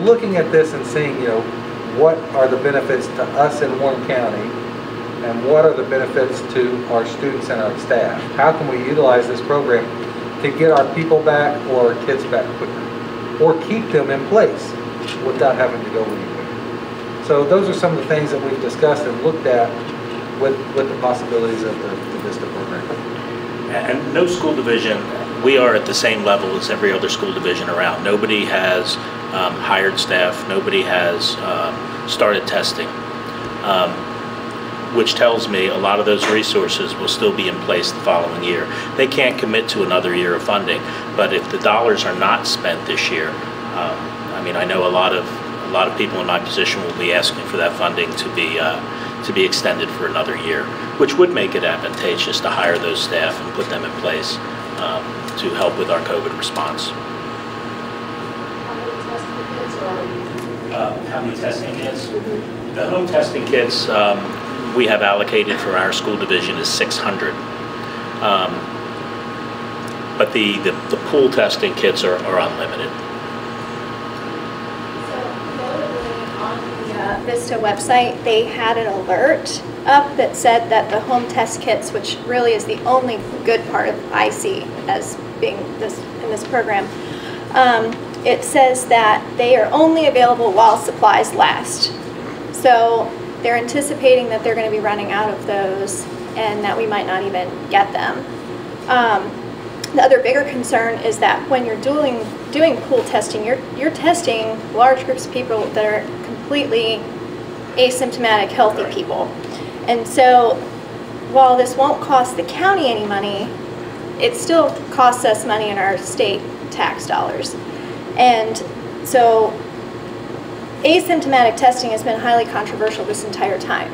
looking at this and seeing, you know, what are the benefits to us in Warren County and what are the benefits to our students and our staff? How can we utilize this program to get our people back or our kids back quicker or keep them in place without having to go anywhere? So those are some of the things that we've discussed and looked at with the possibilities of the VISTA program.
And no school division, we are at the same level as every other school division around. Nobody has hired staff, nobody has started testing, which tells me a lot of those resources will still be in place the following year. They can't commit to another year of funding, but if the dollars are not spent this year, I mean, I know a lot of people in my position will be asking for that funding to be extended for another year, which would make it advantageous to hire those staff and put them in place to help with our COVID response. How many testing kits? The home testing kits we have allocated for our school division is 600. But the pool testing kits are unlimited.
VISTA website, they had an alert up that said that the home test kits, which really is the only good part of IC as being in this program, it says that they are only available while supplies last. So they're anticipating that they're going to be running out of those and that we might not even get them. The other bigger concern is that when you're doing pool testing, you're testing large groups of people that are completely asymptomatic, healthy people. And so while this won't cost the county any money, it still costs us money in our state tax dollars. And so asymptomatic testing has been highly controversial this entire time.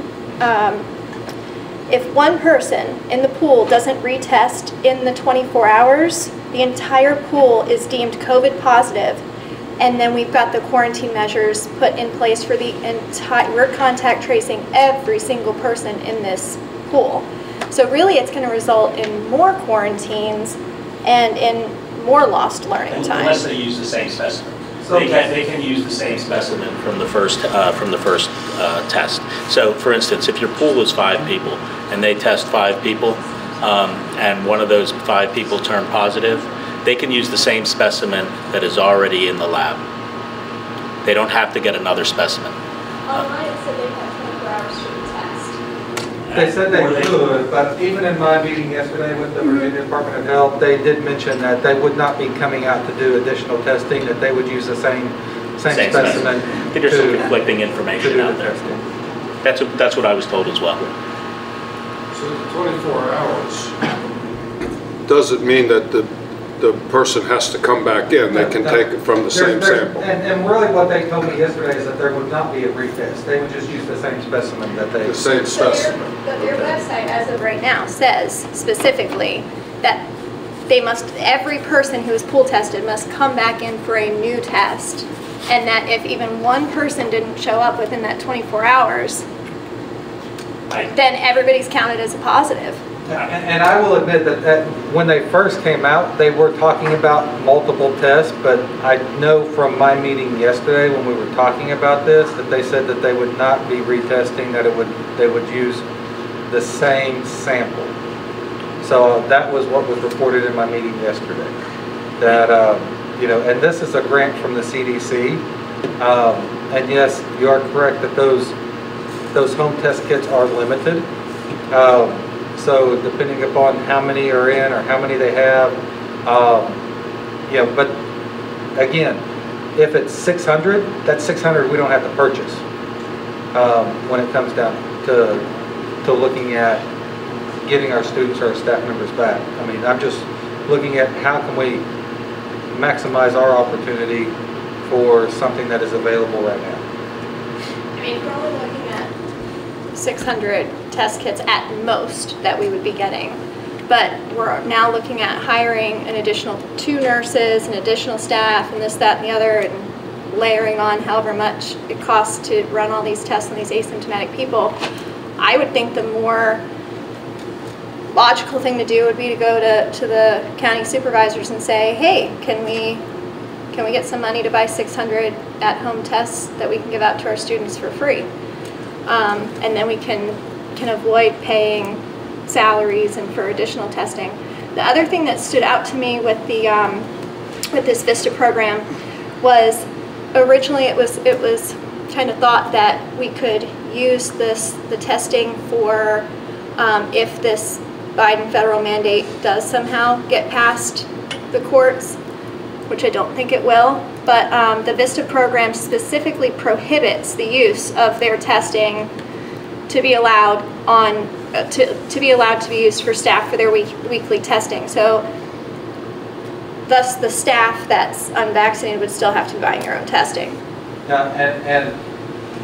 If one person in the pool doesn't retest in the 24 hours, the entire pool is deemed COVID positive. And then we've got the quarantine measures put in place for the entire, we're contact tracing every single person in this pool. So really it's going to result in more quarantines and in more lost learning time.
Unless they use the same specimen. So they can use the same specimen from the first test. So for instance, if your pool is 5 people and they test 5 people and one of those 5 people turn positive, they can use the same specimen that is already in the lab. They don't have to get another specimen.
Online it said they have 24 hours to retest.
They said they could, but even in my meeting yesterday with the Virginia Department of Health, they did mention that they would not be coming out to do additional testing, that they would use the same specimen.
I think there's some conflicting information out there. That's what I was told as well.
So the 24 hours doesn't mean that the person has to come back in. They can take it from the same sample.
And really what they told me yesterday is that there would not be a retest. They would just use the same specimen that they...
The same specimen.
But their website, as of right now, says specifically that they must, every person who is pool tested must come back in for a new test. And that if even one person didn't show up within that 24 hours, then everybody's counted as a positive.
And I will admit that when they first came out, they were talking about multiple tests, but I know from my meeting yesterday when we were talking about this, that they said that they would not be retesting, that they would use the same sample. So that was what was reported in my meeting yesterday. That, you know, and this is a grant from the CDC. And yes, you are correct that those home test kits are limited. So depending upon how many are in or how many they have, you know, but again, if it's 600, that's 600 we don't have to purchase when it comes down to looking at getting our students or our staff members back. I mean, I'm just looking at how can we maximize our opportunity for something that is available right now.
I mean, we're only looking at 600 test kits at most that we would be getting. But we're now looking at hiring an additional 2 nurses and additional staff and this, that, and the other, and layering on however much it costs to run all these tests on these asymptomatic people. I would think the more logical thing to do would be to go to the county supervisors and say, hey, can we get some money to buy 600 at-home tests that we can give out to our students for free? And then we can avoid paying salaries and for additional testing. The other thing that stood out to me with the with this VISTA program was originally it was kind of thought that we could use the testing for if this Biden federal mandate does somehow get past the courts, which I don't think it will. But the VISTA program specifically prohibits the use of their testing to be allowed to be used for staff for their weekly testing. So thus the staff that's unvaccinated would still have to be buying their own testing.
And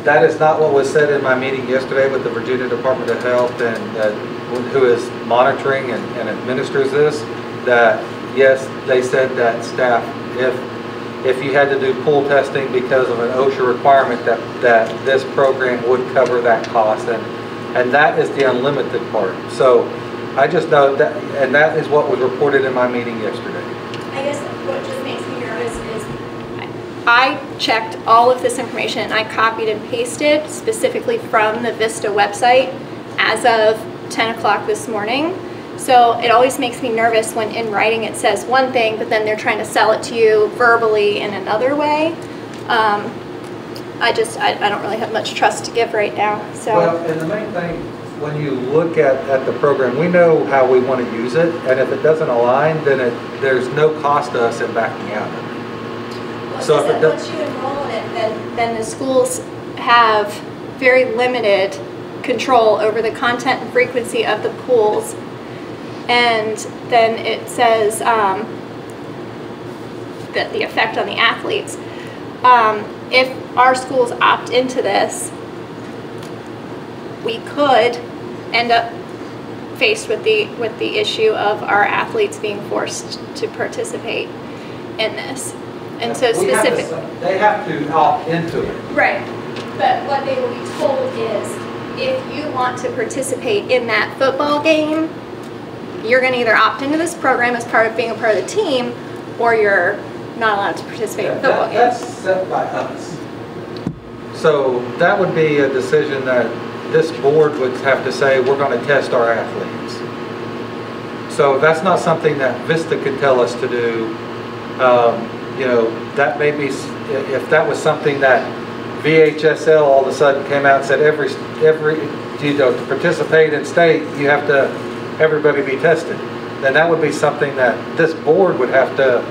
that is not what was said in my meeting yesterday with the Virginia Department of Health and who is monitoring and administers this, that yes, they said that staff, if you had to do pool testing because of an OSHA requirement, that this program would cover that cost, and that is the unlimited part. So I just know that, and that is what was reported in my meeting yesterday.
I guess what just makes me nervous is I checked all of this information and I copied and pasted specifically from the VISTA website as of 10 o'clock this morning. So it always makes me nervous when in writing it says one thing, but then they're trying to sell it to you verbally in another way. I don't really have much trust to give right now. So.
Well, and the main thing, when you look at the program, we know how we want to use it, and if it doesn't align, then there's no cost to us in backing out.
Well, so if once you enroll in it, then the schools have very limited control over the content and frequency of the pools. And then it says that the effect on the athletes. If our schools opt into this, we could end up faced with the issue of our athletes being forced to participate in this. And so specifically,
they have to opt into it.
Right. But what they will be told is, if you want to participate in that football game, you're going to either opt into this program as part of being a part of the team, or you're not allowed to participate in the football game.
That's set by us. So that would be a decision that this board would have to say, we're going to test our athletes. So that's not something that VISTA could tell us to do. You know, that may be, if that was something that VHSL all of a sudden came out and said every to participate in state, you have to, everybody be tested. Then that would be something that this board would have to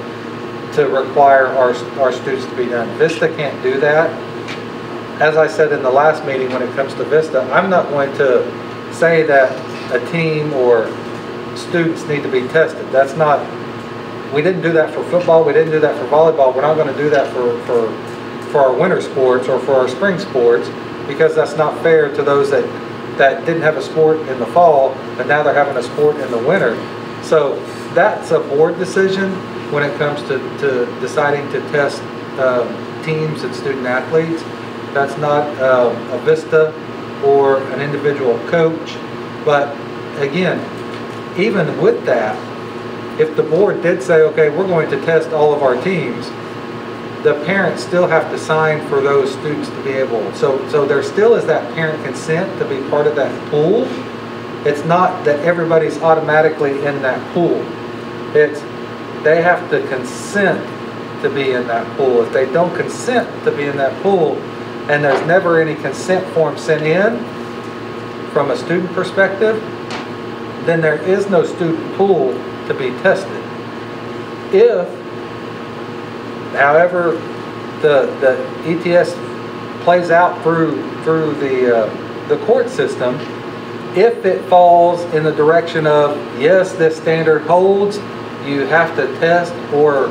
require our students to be done. Vista can't do that. As I said in the last meeting, when it comes to Vista, I'm not going to say that a team or students need to be tested. That's not, we didn't do that for football, we didn't do that for volleyball, we're not going to do that for our winter sports or for our spring sports, because that's not fair to those that didn't have a sport in the fall, and now they're having a sport in the winter. So that's a board decision when it comes to deciding to test teams and student athletes. That's not a Vista or an individual coach. But again, even with that, if the board did say, okay, we're going to test all of our teams, the parents still have to sign for those students to be able. So there still is that parent consent to be part of that pool. It's not that everybody's automatically in that pool. It's they have to consent to be in that pool. If they don't consent to be in that pool, and there's never any consent form sent in from a student perspective, then there is no student pool to be tested. If, however, the ETS plays out through the court system, if it falls in the direction of, yes, this standard holds, you have to test or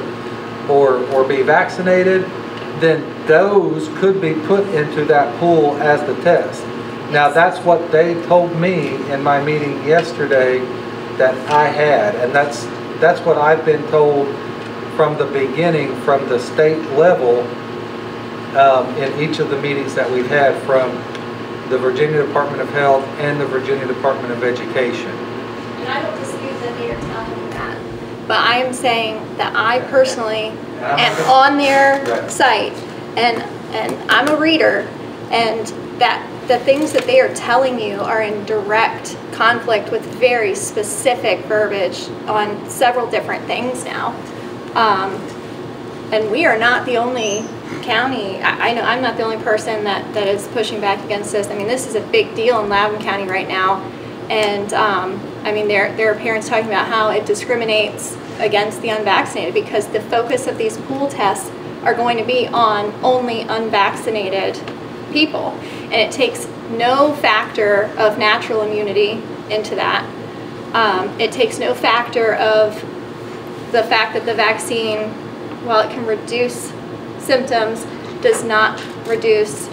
be vaccinated, then those could be put into that pool as the test. Now that's what they told me in my meeting yesterday that I had, and that's what I've been told from the beginning, from the state level, in each of the meetings that we've had from the Virginia Department of Health and the Virginia Department of Education.
And I don't dispute that they are telling you that, but I am saying that I personally am on their site, and I'm a reader, and that the things that they are telling you are in direct conflict with very specific verbiage on several different things now. And we are not the only county. I know I'm not the only person that is pushing back against this. I mean, this is a big deal in Loudoun County right now. And I mean, there are parents talking about how it discriminates against the unvaccinated because the focus of these pool tests are going to be on only unvaccinated people. And it takes no factor of natural immunity into that. It takes no factor of the fact that the vaccine, while it can reduce symptoms, does not reduce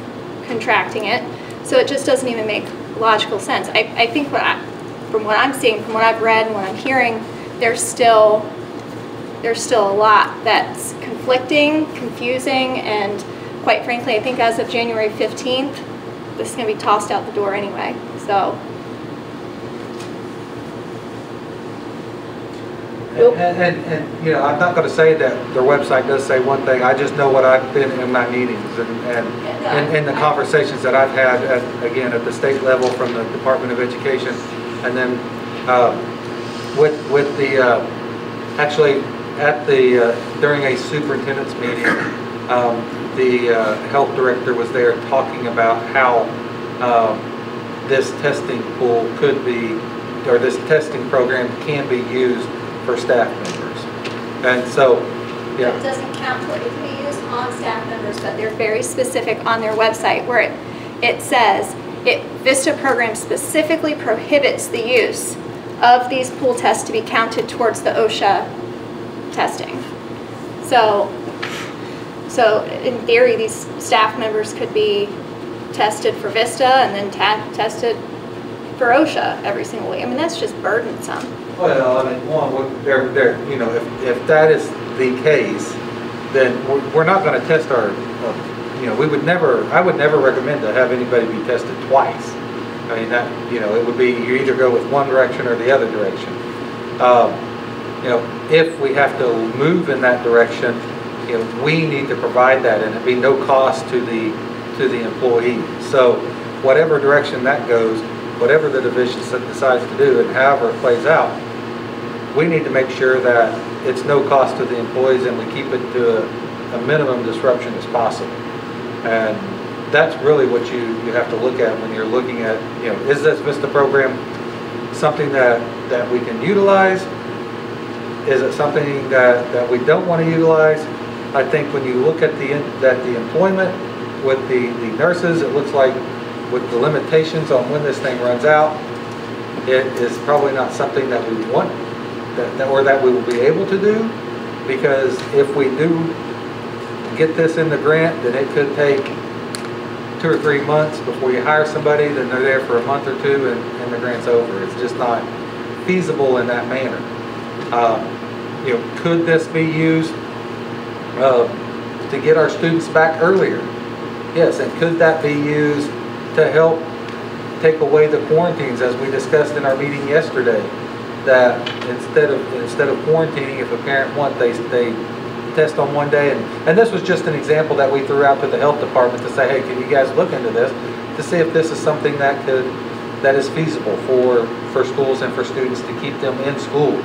contracting it. So it just doesn't even make logical sense. I think from what I'm seeing, from what I've read and what I'm hearing, there's still a lot that's conflicting, confusing, and quite frankly, I think as of January 15th, this is going to be tossed out the door anyway. So.
And you know, I'm not going to say that their website does say one thing. I just know what I've been in my meetings and in the conversations that I've had, again, at the state level from the Department of Education, and then with the actually at the during a superintendent's meeting, the health director was there talking about how this testing pool could be, or this testing program can be used for staff members. And so, yeah.
It doesn't count for, it can be used on staff members, but they're very specific on their website where it says, VISTA program specifically prohibits the use of these pool tests to be counted towards the OSHA testing. So in theory, these staff members could be tested for VISTA and then tested for OSHA every single week. I mean, that's just burdensome.
Well, I mean, one, you know, if that is the case, then we're not going to test our, you know, I would never recommend to have anybody be tested twice. I mean, that, you know, it would be, you either go with one direction or the other direction. You know, if we have to move in that direction, you know, we need to provide that, and it'd be no cost to the employee. So whatever direction that goes, whatever the division decides to do and however it plays out, we need to make sure that it's no cost to the employees and we keep it to a minimum disruption as possible. And that's really what you have to look at when you're looking at, is this VISTA program something that we can utilize? Is it something that we don't want to utilize? I think when you look at the employment with the nurses, it looks like with the limitations on when this thing runs out, it is probably not something that we want or that we will be able to do, because if we do get this in the grant, then it could take 2 or 3 months before you hire somebody, then they're there for a month or two and the grant's over. It's just not feasible in that manner. Could this be used to get our students back earlier? Yes, and could that be used to help take away the quarantines, as we discussed in our meeting yesterday? That instead of quarantining, if a parent wants, they test on one day, and this was just an example that we threw out to the health department to say, hey, can you guys look into this to see if this is something that is feasible for schools and for students to keep them in school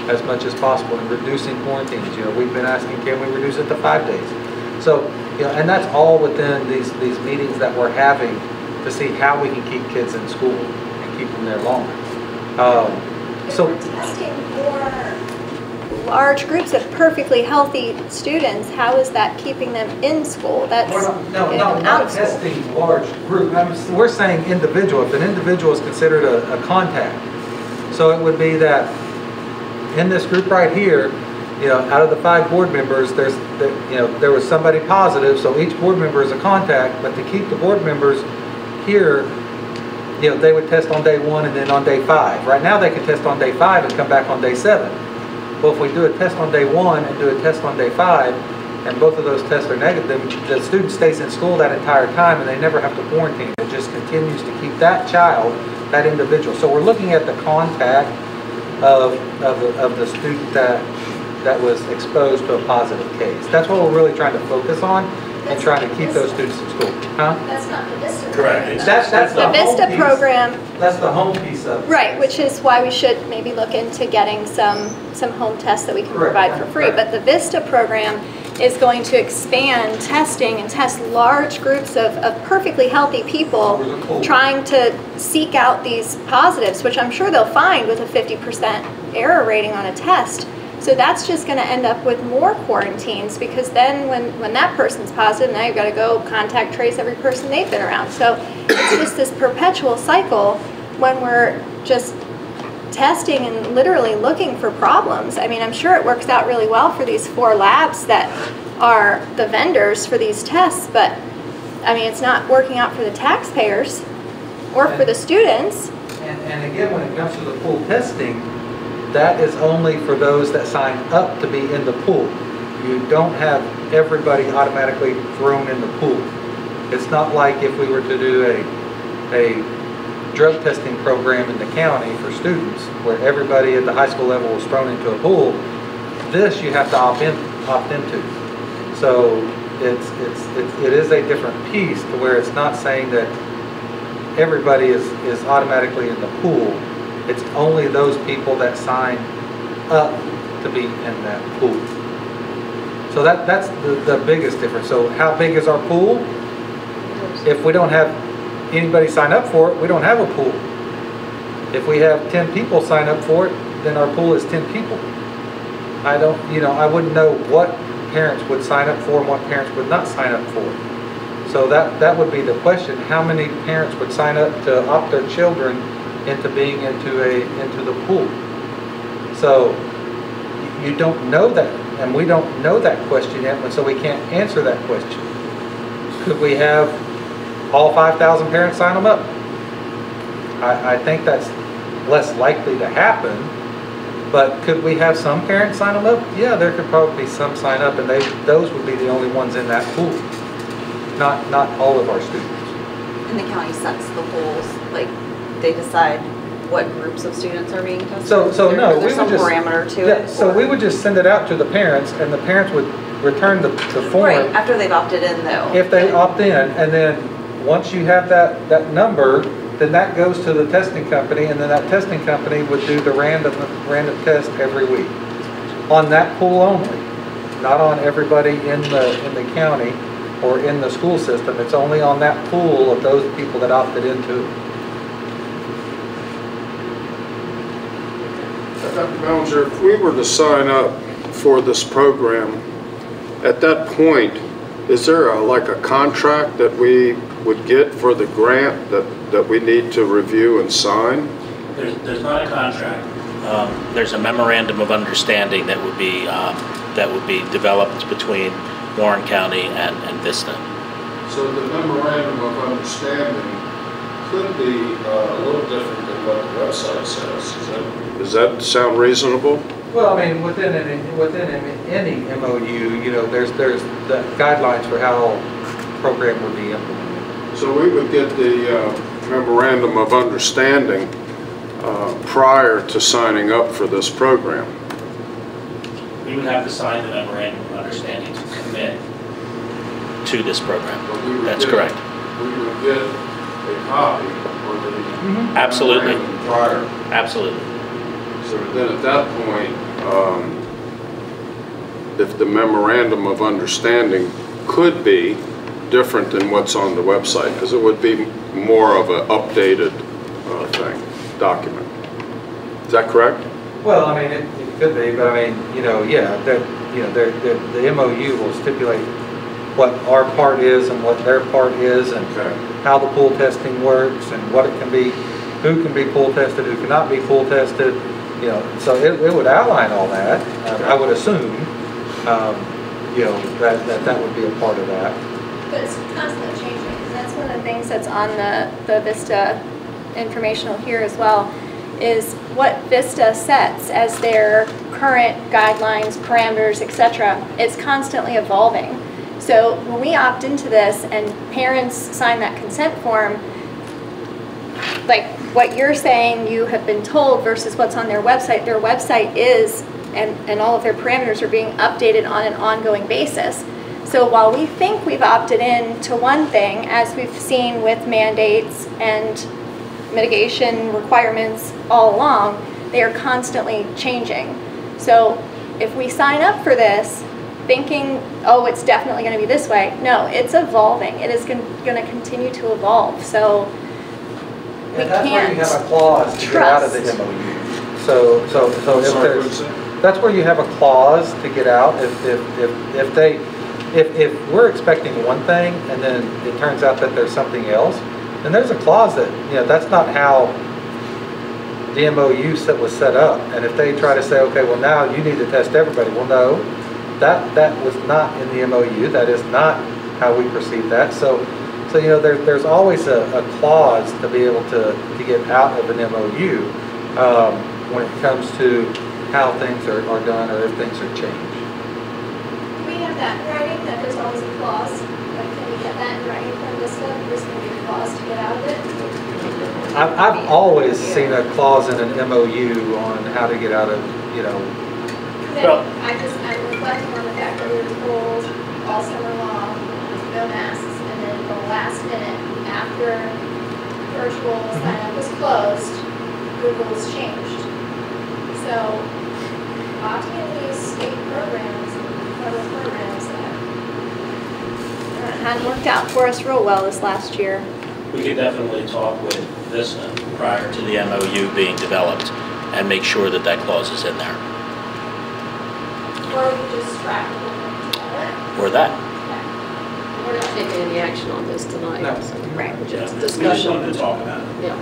as much as possible, and reducing quarantines. We've been asking, can we reduce it to 5 days? So, and that's all within these meetings that we're having to see how we can keep kids in school and keep them there longer. So
testing for large groups of perfectly healthy students, how is that keeping them in school? That's
not testing large group. We're saying individual. If an individual is considered a contact, so it would be that in this group right here, out of the 5 board members, there was somebody positive, so each board member is a contact. But to keep the board members here, they would test on day 1 and then on day 5. Right now they can test on day 5 and come back on day 7. Well, if we do a test on day 1 and do a test on day 5, and both of those tests are negative, then the student stays in school that entire time and they never have to quarantine. It just continues to keep that child, that individual. So we're looking at the contact of the student that was exposed to a positive case. That's what we're really trying to focus on and trying to keep those students in school. Huh?
That's not the VISTA.
Correct.
That's
the VISTA program.
That's the home piece of it.
Right, which is why we should maybe look into getting some home tests that we can provide for free. But the VISTA program is going to expand testing and test large groups of perfectly healthy people trying to seek out these positives, which I'm sure they'll find with a 50% error rating on a test. So that's just going to end up with more quarantines, because then when that person's positive, now you've got to go contact trace every person they've been around. So it's just this perpetual cycle when we're just testing and literally looking for problems. I mean, I'm sure it works out really well for these 4 labs that are the vendors for these tests, but I mean, it's not working out for the taxpayers or for the students.
And again, when it comes to the pool testing, that is only for those that sign up to be in the pool. You don't have everybody automatically thrown in the pool. It's not like if we were to do a drug testing program in the county for students where everybody at the high school level was thrown into a pool. This you have to opt into. So it is a different piece to where it's not saying that everybody is automatically in the pool. It's only those people that sign up to be in that pool. So that's the biggest difference. So how big is our pool? If we don't have anybody sign up for it, we don't have a pool. If we have 10 people sign up for it, then our pool is 10 people. I wouldn't know what parents would sign up for and what parents would not sign up for. So that would be the question. How many parents would sign up to opt their children into being into the pool? So you don't know that, and we don't know that question yet, so we can't answer that question. Could we have all 5,000 parents sign them up? I think that's less likely to happen, but could we have some parents sign them up? Yeah, there could probably be some sign up, and those would be the only ones in that pool, not all of our students.
And the county sets the pools, like they decide what groups of students are being tested?
So no,
there's some parameter to it?
So we would just send it out to the parents, and the parents would return the form.
Right, after they've opted in though.
If they opt in, and then once you have that number, then that goes to the testing company, and then that testing company would do the random test every week on that pool only, not on everybody in the county. or in the school system. It's only on that pool of those people that opted into it.
Dr. Bellinger, if we were to sign up for this program, at that point, is there like a contract that we would get for the grant that we need to review and sign?
There's not a contract. There's a memorandum of understanding that would be developed between Warren County and Vista.
So the memorandum of understanding could be a little different than what the website says. Does that sound reasonable?
Well, I mean, within any MOU, you know, there's the guidelines for how the program would be implemented.
So we would get the memorandum of understanding prior to signing up for this program.
We would have to sign the memorandum of understanding to commit to this program. That's correct.
We would get a copy or the
Absolutely.
memorandum prior.
Absolutely.
So then at that point, if the memorandum of understanding could be different than what's on the website, because it would be more of an updated document. Is that correct?
Well, I mean, it could be, but I mean, you know, yeah, the MOU will stipulate what our part is and what their part is, and how the pool testing works, and what it can be, who can be pool tested, who cannot be pool tested. You know, so it would outline all that. I would assume, you know, that would be a part of that.
But it's constantly changing, because that's one of the things that's on the Vista informational here as well, is what Vista sets as their current guidelines, parameters, etc. It's constantly evolving. So when we opt into this and parents sign that consent form, like what you're saying you have been told versus what's on their website is, and all of their parameters are being updated on an ongoing basis. So while we think we've opted in to one thing, as we've seen with mandates and mitigation requirements all along, they are constantly changing. So if we sign up for this thinking, oh, it's definitely going to be this way, no, it's evolving. It is going to continue to evolve. So we
that's
can't
where you have a clause to get out of the MOU. So if there's, that's where you have a clause to get out. If we're expecting one thing and then it turns out that there's something else, then there's a clause that, you know, that's not how the MOU was set up. And if they try to say, okay, well now you need to test everybody, well no, that was not in the MOU. That is not how we perceive that. So you know, there's always a clause to be able to get out of an MOU when it comes to how things are done or if things are changed.
we have that in writing, that there's always a clause. Like, can we get that in writing from this stuff? There's going to be a clause to get out of it.
I've always seen a clause in an MOU on how to get out of, you know.
Well, I'm reflecting on the fact that we were told all summer long, no masks, and then the last minute, after virtual sign-up was closed, the rules changed. So, opting into these state programs, federal programs that hadn't worked out for us real well this last year.
We could definitely talk with Vista prior to the MOU being developed and make sure that that clause is in there.
Or we just scrap it.
Or that.
We're not taking any action on this tonight.
No.
So,
Right.
just
We
discussion.
just wanted to talk about it.
Yeah.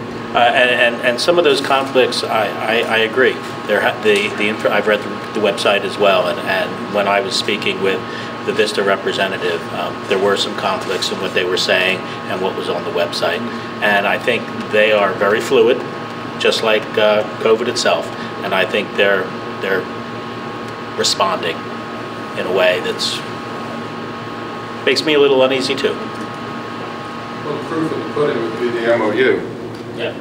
And some of those conflicts, I agree. I've read the website as well, and when I was speaking with the Vista representative, there were some conflicts in what they were saying and what was on the website. And I think they are very fluid, just like COVID itself. And I think they're responding in a way that's makes me a little uneasy too.
Well, the proof of the pudding would be the MOU.
Yeah.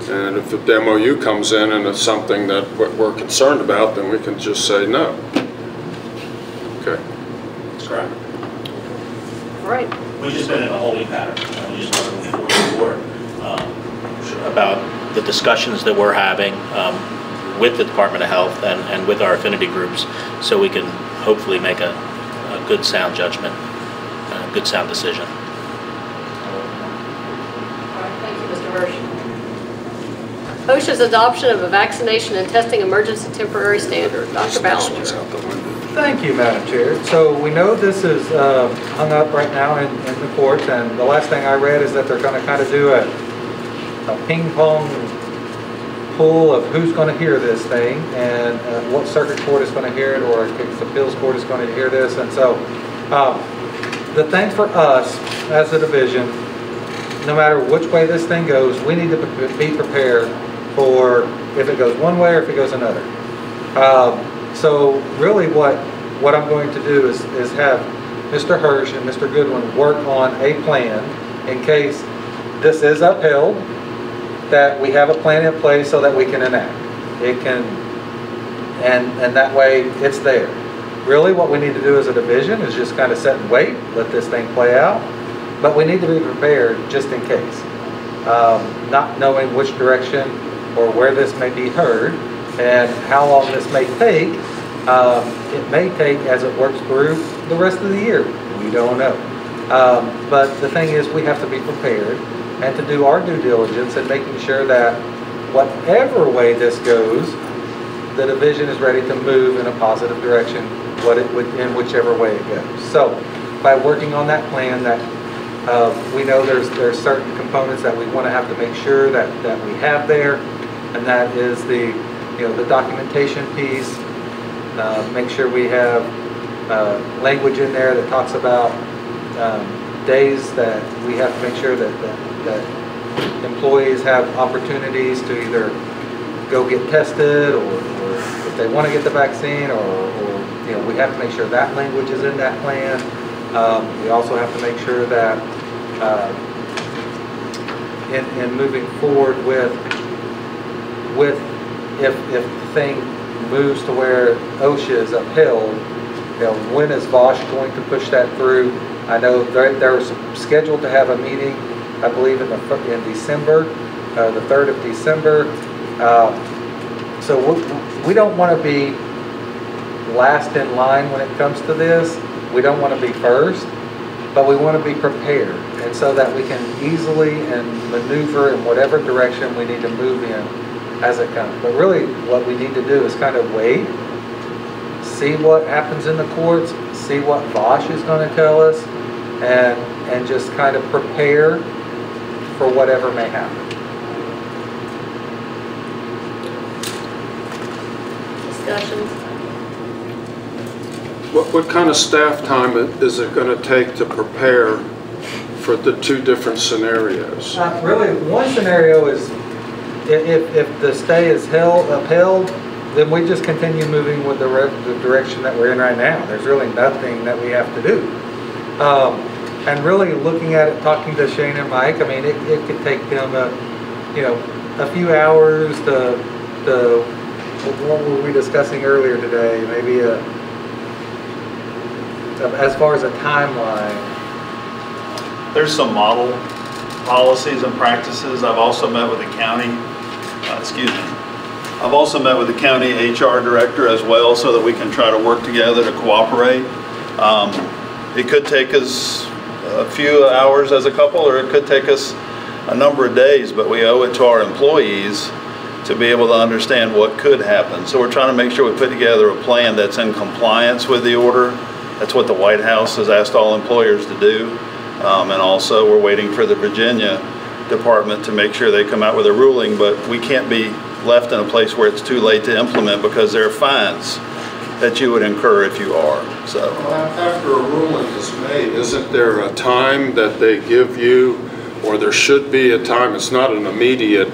And if the MOU comes in and it's something that we're concerned about, then we can just say no. Okay.
That's correct.
All right.
We've just been in a holding pattern. We just want to move forward about the discussions that we're having with the Department of Health and with our affinity groups, so we can hopefully make a good sound judgment good, sound decision.
Thank you, Mr. Hirsch. OSHA's adoption of a vaccination and testing emergency temporary standard. Dr. Ballinger.
Thank you, Madam Chair. So we know this is hung up right now in the courts, and the last thing I read is that they're going to kind of do a ping pong pool of who's going to hear this thing, and what circuit court is going to hear it, or if the appeals court is going to hear this. And so the thing for us as a division, no matter which way this thing goes, we need to be prepared for if it goes one way or if it goes another. So really what I'm going to do is have Mr. Hirsch and Mr. Goodwin work on a plan in case this is upheld, that we have a plan in place so that we can enact. It can, and that way it's there. Really what we need to do as a division is just kind of sit and wait, let this thing play out. But we need to be prepared just in case. Not knowing which direction or where this may be heard and how long this may take. It may take as it works through the rest of the year. We don't know. But the thing is, we have to be prepared and to do our due diligence and making sure that whatever way this goes, the division is ready to move in a positive direction, in whichever way it goes. So by working on that plan, that we know there's certain components that we want to have to make sure that we have there, and that is the documentation piece. Make sure we have language in there that talks about days that we have to make sure that employees have opportunities to either go get tested, or if they want to get the vaccine, or we have to make sure that language is in that plan. We also have to make sure that in moving forward with if the thing moves to where OSHA is upheld, when is Vosh going to push that through? I know they're scheduled to have a meeting, I believe in December, the 3rd of December. So we don't want to be last in line when it comes to this. We don't want to be first, but we want to be prepared, and so that we can easily and maneuver in whatever direction we need to move in as it comes. But really what we need to do is kind of wait, see what happens in the courts, see what Vosh is going to tell us, and just kind of prepare for whatever may happen.
Discussions?
What kind of staff time is it going to take to prepare for the two different scenarios?
Really, one scenario is if the stay is upheld, then we just continue moving with the direction that we're in right now. There's really nothing that we have to do. And really looking at it, talking to Shane and Mike, I mean, it could take them a few hours to what were we discussing earlier today? Maybe as far as a timeline.
There's some model policies and practices. I've also met with the county, I've also met with the county HR director as well, so that we can try to work together to cooperate. It could take us a few hours as a couple, or it could take us a number of days, but we owe it to our employees to be able to understand what could happen. So we're trying to make sure we put together a plan that's in compliance with the order. That's what the White House has asked all employers to do. And also we're waiting for the Virginia department to make sure they come out with a ruling, but we can't be left in a place where it's too late to implement, because there are fines that you would incur if you are. So
after a ruling is made, isn't there a time that they give you, or there should be a time? It's not an immediate...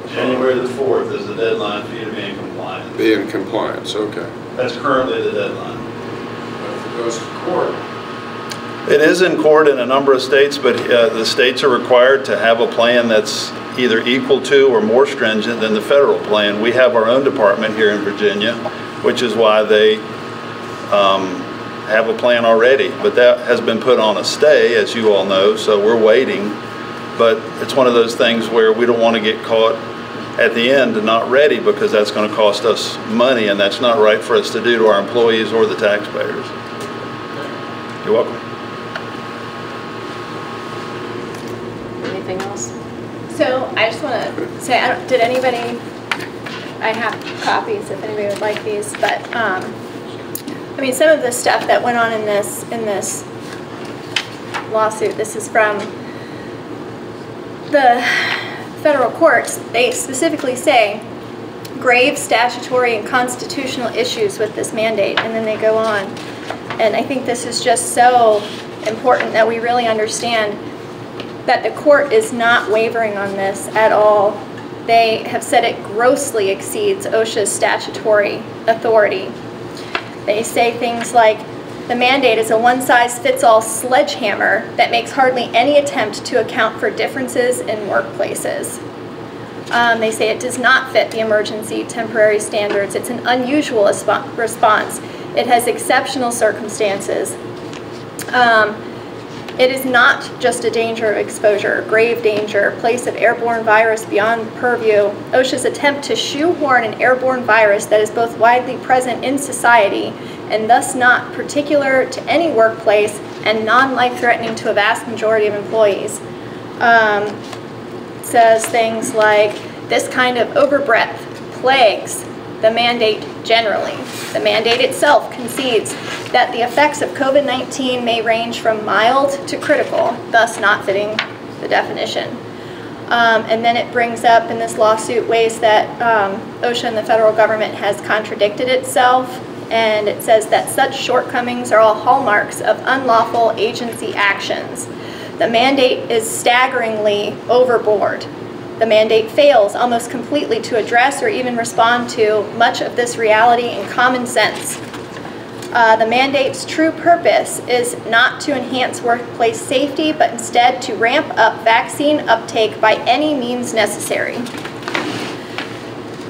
January the 4th is the deadline for you to be in compliance.
Be in compliance, okay.
That's currently the deadline.
But if it goes to court...
It is in court in a number of states, but the states are required to have a plan that's either equal to or more stringent than the federal plan. We have our own department here in Virginia, which is why they have a plan already. But that has been put on a stay, as you all know, so we're waiting. But it's one of those things where we don't want to get caught at the end and not ready, because that's going to cost us money, and that's not right for us to do to our employees or the taxpayers. You're welcome.
anything else?
So I just want to say, did anybody, I have copies if anybody would like these, but I mean, some of the stuff that went on in this lawsuit, this is from the federal courts. They specifically say grave statutory and constitutional issues with this mandate, and then they go on. And I think this is just so important that we really understand that the court is not wavering on this at all. They have said it grossly exceeds OSHA's statutory authority. They say things like, the mandate is a one-size-fits-all sledgehammer that makes hardly any attempt to account for differences in workplaces. They say it does not fit the emergency temporary standards. It's an unusual response. It has exceptional circumstances. It is not just a danger of exposure, grave danger, place of airborne virus beyond purview. OSHA's attempt to shoehorn an airborne virus that is both widely present in society and thus not particular to any workplace and non-life-threatening to a vast majority of employees. Says things like, this kind of overbreadth plagues the mandate generally. The mandate itself concedes that the effects of COVID-19 may range from mild to critical, thus not fitting the definition. And then it brings up in this lawsuit ways that OSHA and the federal government has contradicted itself, and it says that such shortcomings are all hallmarks of unlawful agency actions. The mandate is staggeringly overboard. The mandate fails almost completely to address or even respond to much of this reality in common sense. The mandate's true purpose is not to enhance workplace safety, but instead to ramp up vaccine uptake by any means necessary.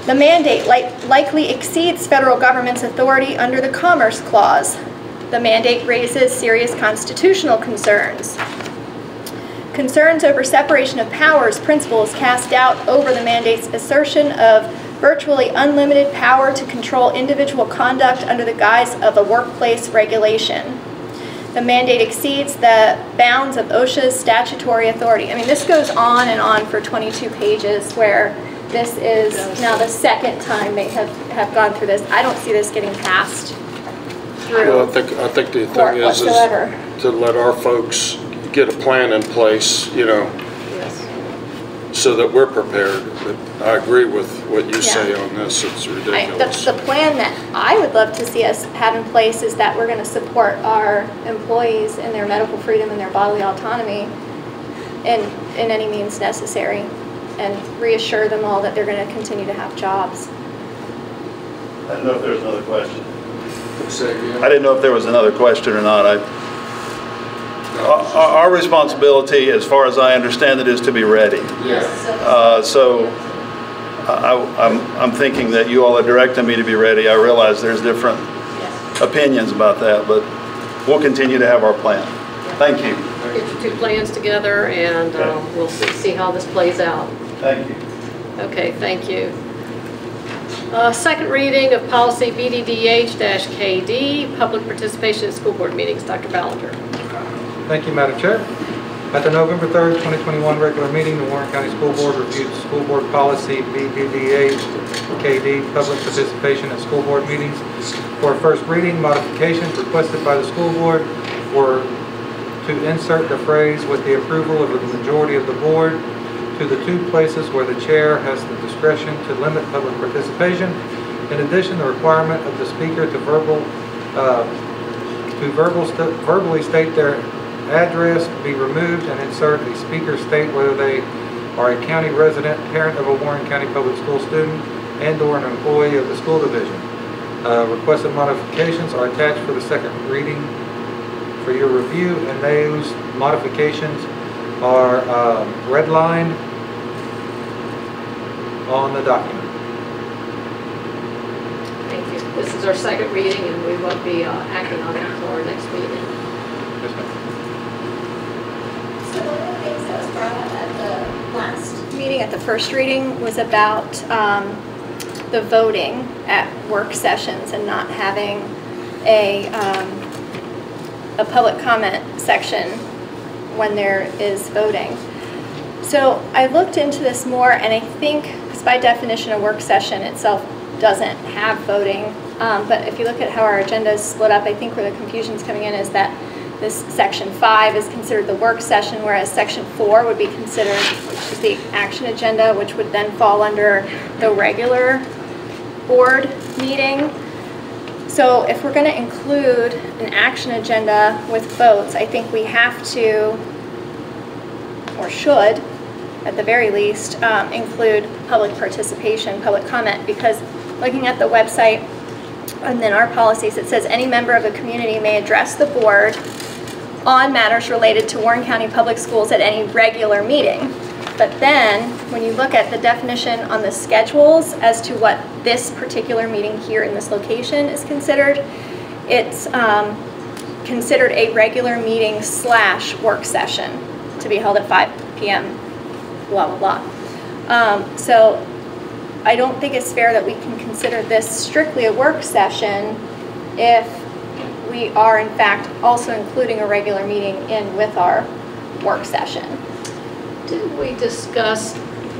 The mandate likely exceeds federal government's authority under the Commerce Clause. The mandate raises serious constitutional concerns. Concerns over separation of powers principles cast doubt over the mandate's assertion of virtually unlimited power to control individual conduct under the guise of a workplace regulation. The mandate exceeds the bounds of OSHA's statutory authority. I mean, this goes on and on for 22 pages, where this is now the second time they have gone through this. I don't see this getting passed through.
Well, I think the thing is to let our folks get a plan in place, you know, so that we're prepared. But I agree with what you say on this. It's ridiculous.
The plan that I would love to see us have in place is that we're going to support our employees in their medical freedom and their bodily autonomy in any means necessary, and reassure them all that they're going to continue to have jobs.
I don't know if there's another question. I didn't know if there was another question or not. Our responsibility, as far as I understand it, is to be ready.
Yes.
So I'm thinking that you all are directing me to be ready. I realize there's different opinions about that, but we'll continue to have our plan. Thank you.
Get your two plans together, and we'll see how this plays out.
Thank you.
Okay, thank you. Second reading of policy BDDH-KD, public participation in school board meetings. Dr. Ballinger.
Thank you, Madam Chair. At the November 3rd, 2021 regular meeting, the Warren County School Board reviewed school board policy BDDH-KD, public participation in school board meetings. For first reading, modifications requested by the school board were to insert the phrase "with the approval of the majority of the board" to the two places where the chair has the discretion to limit public participation. In addition, the requirement of the speaker to verbally state their address be removed and insert a speaker state whether they are a county resident, parent of a Warren County Public School student, and/or an employee of the school division. Requested modifications are attached for the second reading for your review, and those modifications are redlined on the document.
Thank you. This is our second reading, and we won't be acting on it until our next meeting.
Yes, ma'am.
So one of the things that was brought up at the last meeting, at the first reading, was about the voting at work sessions and not having a public comment section when there is voting. So I looked into this more, and I think, because by definition, a work session itself doesn't have voting, but if you look at how our agenda is split up, I think where the confusion's coming in is that this section 5 is considered the work session, whereas section 4 would be considered, which is the action agenda, which would then fall under the regular board meeting. So if we're going to include an action agenda with votes, I think we have to, or should, at the very least, include public participation, public comment, because looking at the website and then our policies, it says any member of the community may address the board on matters related to Warren County Public Schools at any regular meeting. But then, when you look at the definition on the schedules as to what this particular meeting here in this location is considered, it's considered a regular meeting / work session to be held at 5 p.m. blah, blah, blah. So I don't think it's fair that we can consider this strictly a work session if we are in fact also including a regular meeting in with our work session.
Didn't we discuss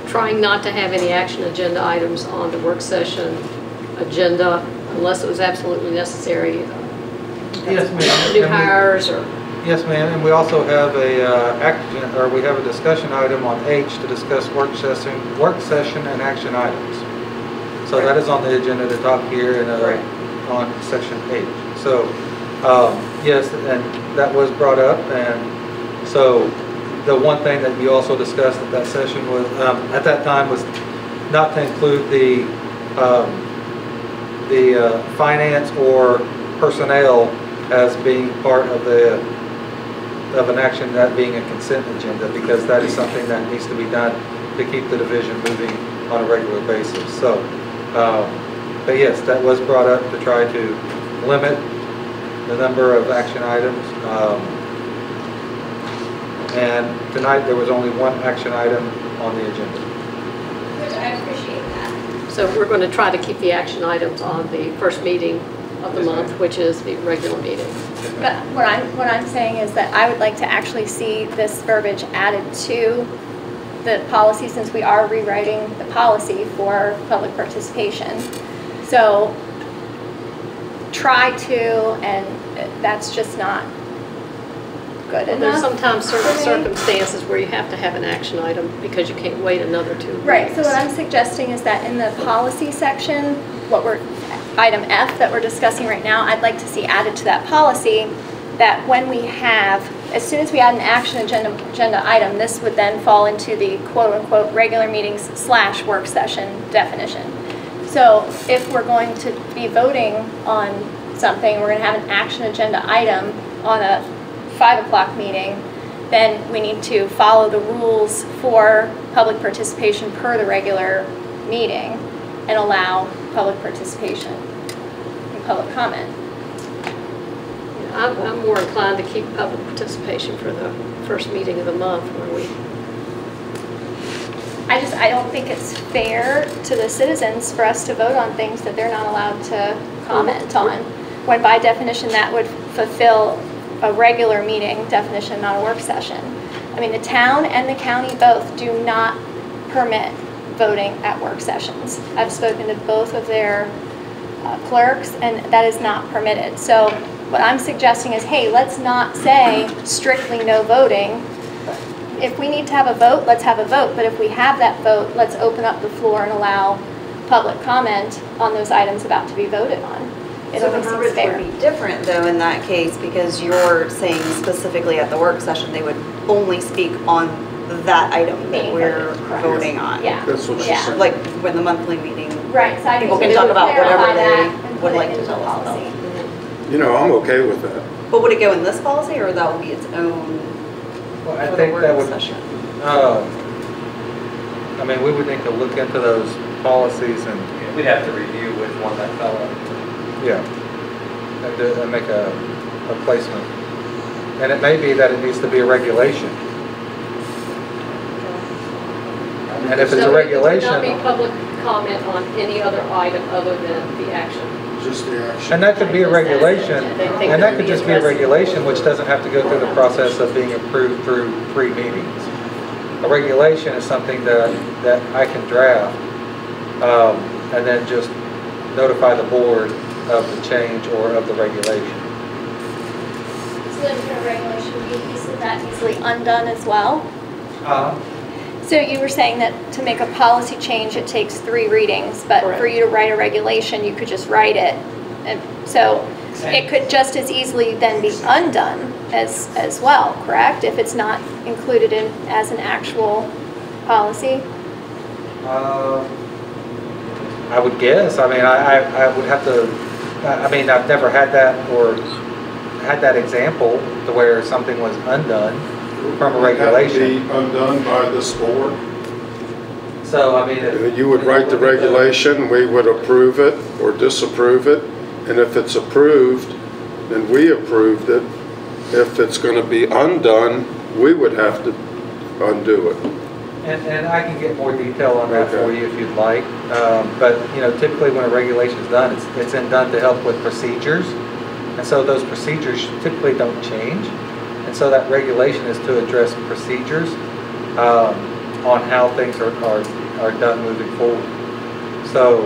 trying not to have any action agenda items on the work session agenda unless it was absolutely necessary?
Yes, ma'am.
New hires or?
Yes, ma'am, and we also have we have a discussion item on H to discuss work session and action items. So that is on the agenda to talk here and on section H. So yes, and that was brought up, and so the one thing that you also discussed at that session was at that time was not to include the finance or personnel as being part of an action, that being a consent agenda, because that is something that needs to be done to keep the division moving on a regular basis. So, but yes, that was brought up to try to limit the number of action items. And tonight there was only one action item on the agenda.
Which I appreciate that.
So we're going to try to keep the action items on the first meeting of the month, which is the regular meeting.
But what I'm saying is that I would like to actually see this verbiage added to the policy, since we are rewriting the policy for public participation. So try to, and that's just not good enough.
There's sometimes certain circumstances where you have to have an action item because you can't wait another 2 weeks.
Right, so what I'm suggesting is that in the policy section, item F that we're discussing right now, I'd like to see added to that policy that when we have, as soon as we add an action agenda item, this would then fall into the quote-unquote regular meetings / work session definition. So if we're going to be voting on something, we're going to have an action agenda item on a 5 o'clock meeting, then we need to follow the rules for public participation per the regular meeting and allow public participation and public comment.
I'm more inclined to keep public participation for the first meeting of the month where we...
I don't think it's fair to the citizens for us to vote on things that they're not allowed to comment on, when by definition that would fulfill a regular meeting definition, not a work session. I mean, the town and the county both do not permit voting at work sessions. I've spoken to both of their clerks, and that is not permitted. So what I'm suggesting is, hey, let's not say strictly no voting. If we need to have a vote, let's have a vote. But if we have that vote, let's open up the floor and allow public comment on those items about to be voted on.
So the verbiage would be different though in that case, because you're saying specifically at the work session they would only speak on that item that we're voting on.
Yeah.
That's what she said.
Like when the monthly meeting,
right, so
people can talk about whatever they would like to tell us about.
You know, I'm okay with that.
But would it go in this policy, or that would be its own
Well, I
for the
think that
work
would,
session?
I mean, we would need to look into those policies and.
We'd have to review which one that fell under.
Yeah, and make a placement. And it may be that it needs to be a regulation. And if it's a regulation.
There should not be public comment on any other item other than the action.
Just the action.
And that could be a regulation, and that could just be a regulation which doesn't have to go through the process of being approved through 3 meetings. A regulation is something that I can draft and then just notify the board of the change or of the regulation.
So then for a regulation, isn't that easily undone as well? So you were saying that to make a policy change, it takes 3 readings, but for you to write a regulation, you could just write it. And so it could just as easily then be undone as well, correct? If it's not included in as an actual policy?
I would guess. I mean, I would have to, I mean, I've never had that or had that example to where something was undone from a regulation.
Would it be undone by this board?
So, I mean...
You would write the regulation, we would approve it or disapprove it, and if it's approved, then we approved it. If it's going to be undone, we would have to undo it.
And I can get more detail on that for you if you'd like. But, you know, typically when a regulation is done, it's done to help with procedures. And so those procedures typically don't change. And so that regulation is to address procedures on how things are done moving forward. So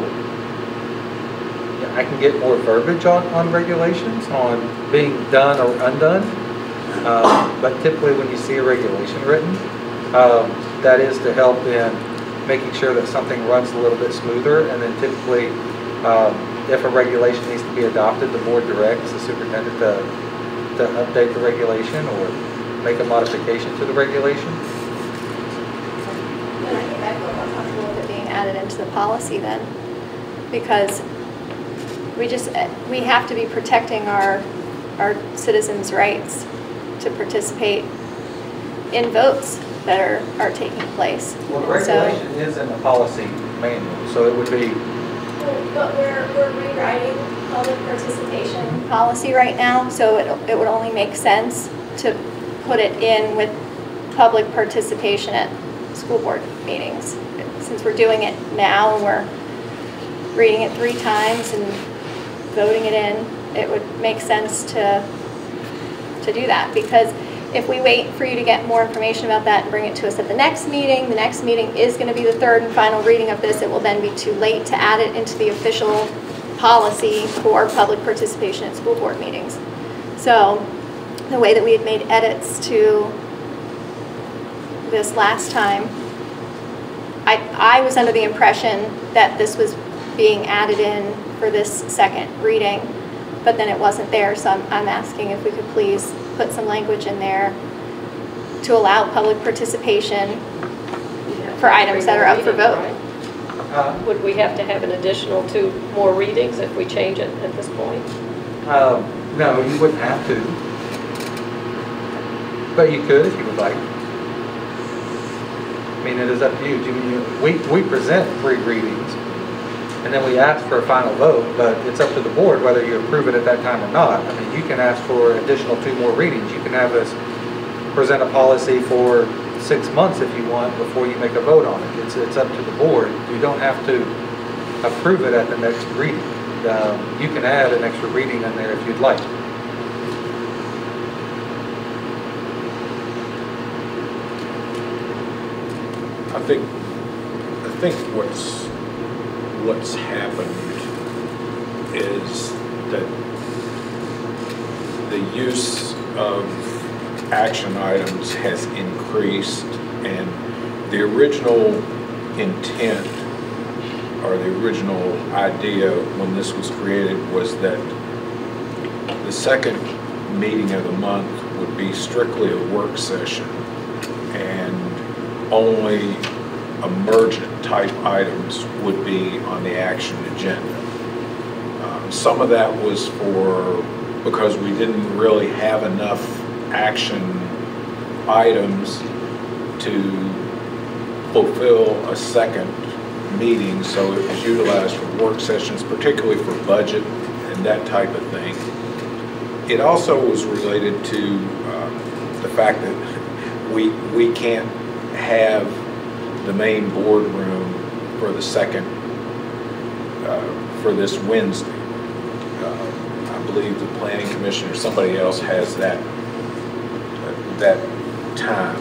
yeah, I can get more verbiage on regulations, on being done or undone. But typically when you see a regulation written, that is to help in making sure that something runs a little bit smoother. And then typically, if a regulation needs to be adopted, the board directs the superintendent to update the regulation or make a modification to the regulation.
And I think I feel more comfortable with it being added into the policy then, because we have to be protecting our citizens' rights to participate in votes that are taking place.
Well, the regulation is in the policy manual, so it would be...
But we're rewriting public participation policy right now, so it would only make sense to put it in with public participation at school board meetings. Since we're doing it now and we're reading it 3 times and voting it in, it would make sense to do that, because if we wait for you to get more information about that and bring it to us at the next meeting is going to be the 3rd and final reading of this. It will then be too late to add it into the official policy for public participation at school board meetings. So the way that we had made edits to this last time, I was under the impression that this was being added in for this 2nd reading, but then it wasn't there, so I'm asking if we could please put some language in there to allow public participation for items that are up for vote.
Would we have to have an additional 2 more readings if we change it at this point?
No, you wouldn't have to. But you could if you would like. I mean, it is up to you. We present 3 readings, and then we ask for a final vote, but it's up to the board whether you approve it at that time or not. I mean, you can ask for additional 2 more readings. You can have us present a policy for 6 months if you want before you make a vote on it. It's up to the board. You don't have to approve it at the next reading. You can add an extra reading in there if you'd like.
I think what's happened is that the use of action items has increased, and the original intent or the original idea when this was created was that the 2nd meeting of the month would be strictly a work session, and only emergent type items would be on the action agenda. Some of that was because we didn't really have enough action items to fulfill a 2nd meeting, so it was utilized for work sessions, particularly for budget and that type of thing. It also was related to the fact that we can't have the main boardroom for the 2nd, for this Wednesday. I believe the planning commission or somebody else has that time.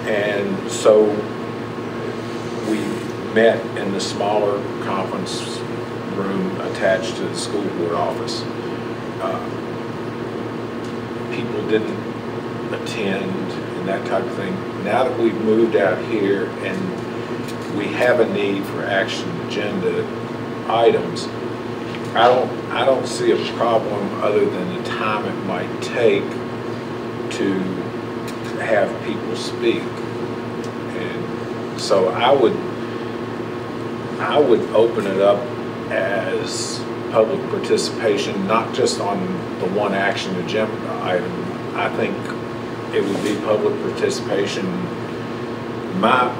And so we met in the smaller conference room attached to the school board office. People didn't attend and that type of thing. Now that we've moved out here and we have a need for action agenda items, I don't see a problem other than the time it might take to have people speak. And so I would open it up as public participation, not just on the one action agenda item. I think it would be public participation. My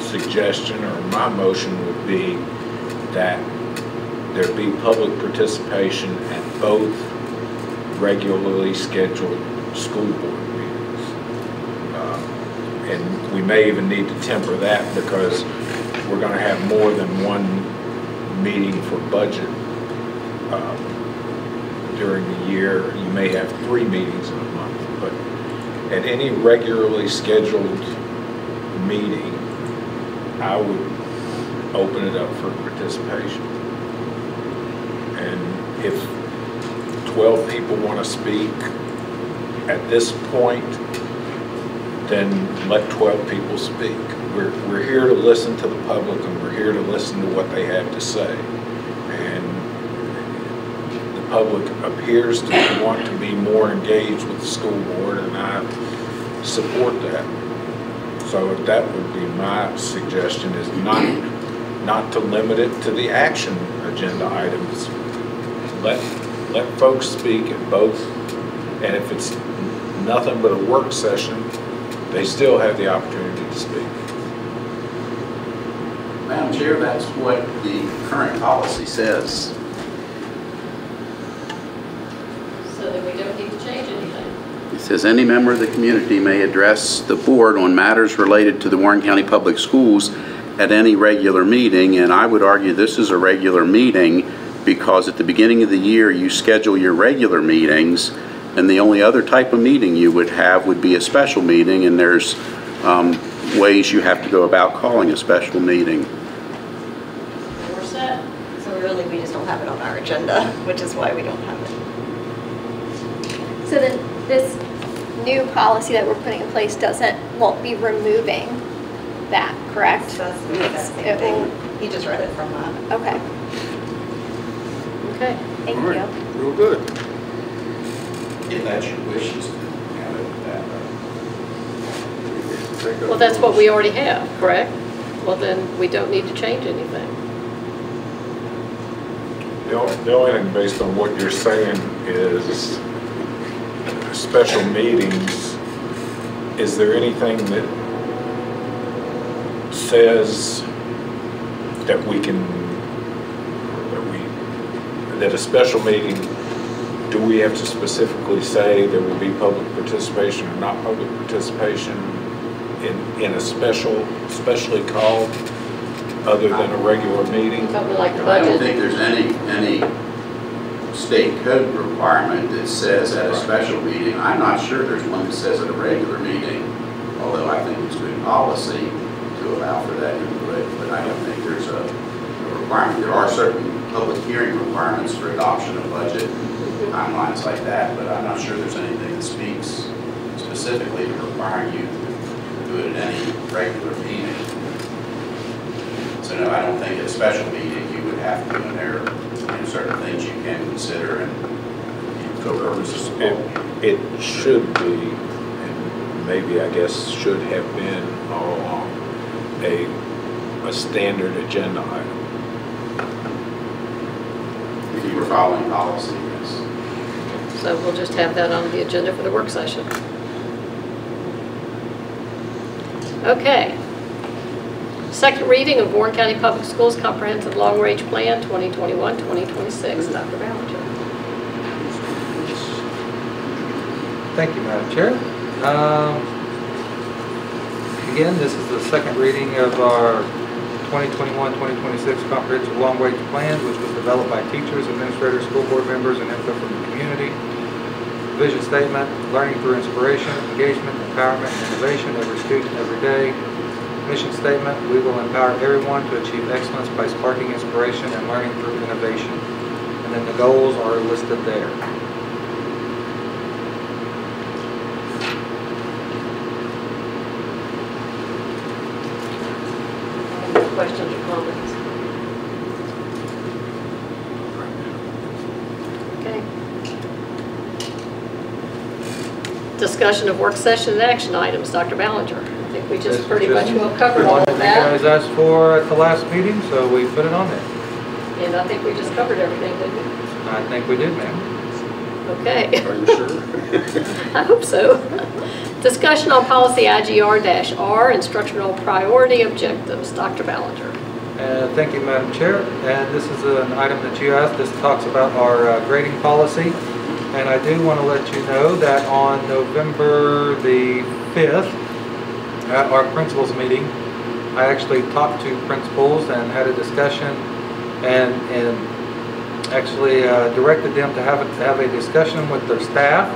suggestion or my motion would be that there be public participation at both regularly scheduled school board meetings. And we may even need to temper that because we're going to have more than one meeting for budget during the year. You may have 3 meetings in a month, but at any regularly scheduled meeting, I would open it up for participation. And if 12 people want to speak at this point, then let 12 people speak. We're here to listen to the public, and we're here to listen to what they have to say. And the public appears to want to be more engaged with the school board, and I support that. So that would be my suggestion, is not to limit it to the action agenda items. Let folks speak at both, and if it's nothing but a work session, they still have the opportunity to speak.
Madam Chair, that's what the current policy says.
So that we don't need to change anything.
It says any member of the community may address the board on matters related to the Warren County Public Schools at any regular meeting, and I would argue this is a regular meeting because at the beginning of the year you schedule your regular meetings, and the only other type of meeting you would have would be a special meeting, and there's ways you have to go about calling a special meeting.
We're set.
So really, we just don't have it on our agenda, which is why we don't have it.
So then this new policy that we're putting in place won't be removing that, correct?
That's the exact same thing. He just read it from that.
Okay.
Okay.
Thank
All right.
you.
Real good.
If that's your wishes, to have it that way.
Well, that's what we already have, correct? Well, then we don't need to change anything.
The only thing based on what you're saying is special meetings. Is there anything that says that we can, that a special meeting, do we have to specifically say there will be public participation or not public participation in a specially called, other than a regular meeting?
Something like the
I don't
budget.
think there's any state code requirement that says at a special meeting. I'm not sure there's one that says at a regular meeting, although I think it's good policy to allow for that input, but I don't think there's a requirement. There are certain public hearing requirements for adoption of budget, timelines like that, but I'm not sure there's anything that speaks specifically to requiring you to do it at any regular meeting. So no, I don't think at a special meeting you would have to, and there are certain things you can consider and for purposes of
It should be, and maybe I guess should have been all along, a standard agenda item.
if you were following policy, yes.
So we'll just have that on the agenda for the work session. Okay. Second reading of Warren County Public Schools Comprehensive Long Range Plan 2021-2026. Dr. Ballinger.
Thank you, Madam Chair. Again, this is the second reading of our 2021-2026 Comprehensive Long Range Plan, which was developed by teachers, administrators, school board members, and input from the community. vision statement, learning through inspiration, engagement, empowerment, and innovation, every student, every day. Mission statement, we will empower everyone to achieve excellence by sparking inspiration and learning through innovation. And then the goals are listed there.
Any questions or comments? Okay. Discussion of work session and action items, Dr. Ballinger. I think we just pretty much well covered all of that.
You guys asked for at the last meeting, so we put it on there.
And I think we just covered everything, didn't we?
I think we did, ma'am.
Okay.
Are you sure?
I hope so. Discussion on policy IGR-R, instructional priority objectives. Dr. Ballinger.
Thank you, Madam Chair. And this is an item that you asked. This talks about our grading policy. And I do want to let you know that on November the 5th, at our principals meeting, I actually talked to principals and had a discussion and actually directed them to have a discussion with their staff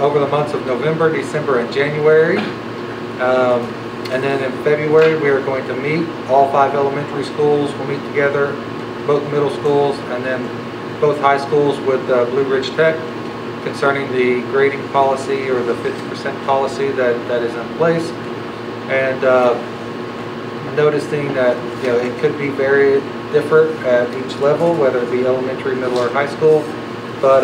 over the months of November, December, and January. And then in February, we are going to meet. All 5 elementary schools will meet together, both middle schools, and then both high schools with Blue Ridge Tech concerning the grading policy or the 50% policy that is in place. And noticing that it could be very different at each level, whether it be elementary, middle, or high school. But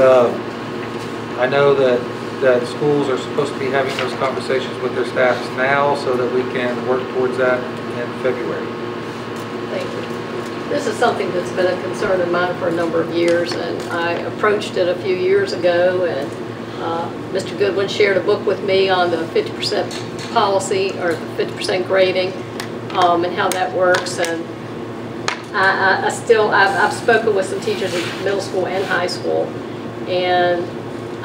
I know that schools are supposed to be having those conversations with their staffs now so that we can work towards that in February.
Thank you. This is something that's been a concern of mine for a number of years, and I approached it a few years ago, and Mr. Goodwin shared a book with me on the 50% policy, or the 50% grading, and how that works. And I've spoken with some teachers in middle school and high school, and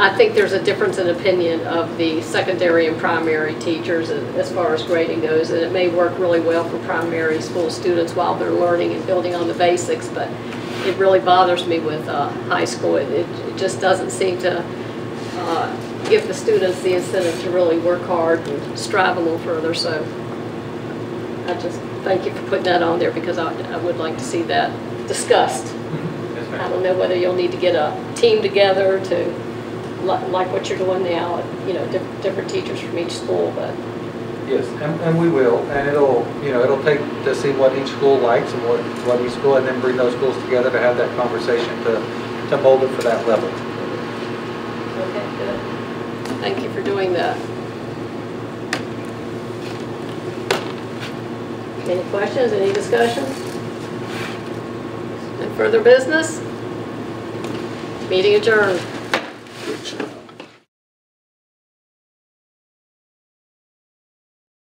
I think there's a difference in opinion of the secondary and primary teachers as far as grading goes, and it may work really well for primary school students while they're learning and building on the basics, but it really bothers me with high school. It just doesn't seem to give the students the incentive to really work hard and strive a little further. So I just thank you for putting that on there, because I would like to see that discussed. I don't know whether you'll need to get a team together to, like what you're doing now, different teachers from each school, but.
Yes, and we will, and it'll take to see what each school likes and what each school, and then bring those schools together to have that conversation to mold it for that level.
Okay, good. Thank you for doing that. Any questions, any discussion? No further business? Meeting adjourned.
Good job.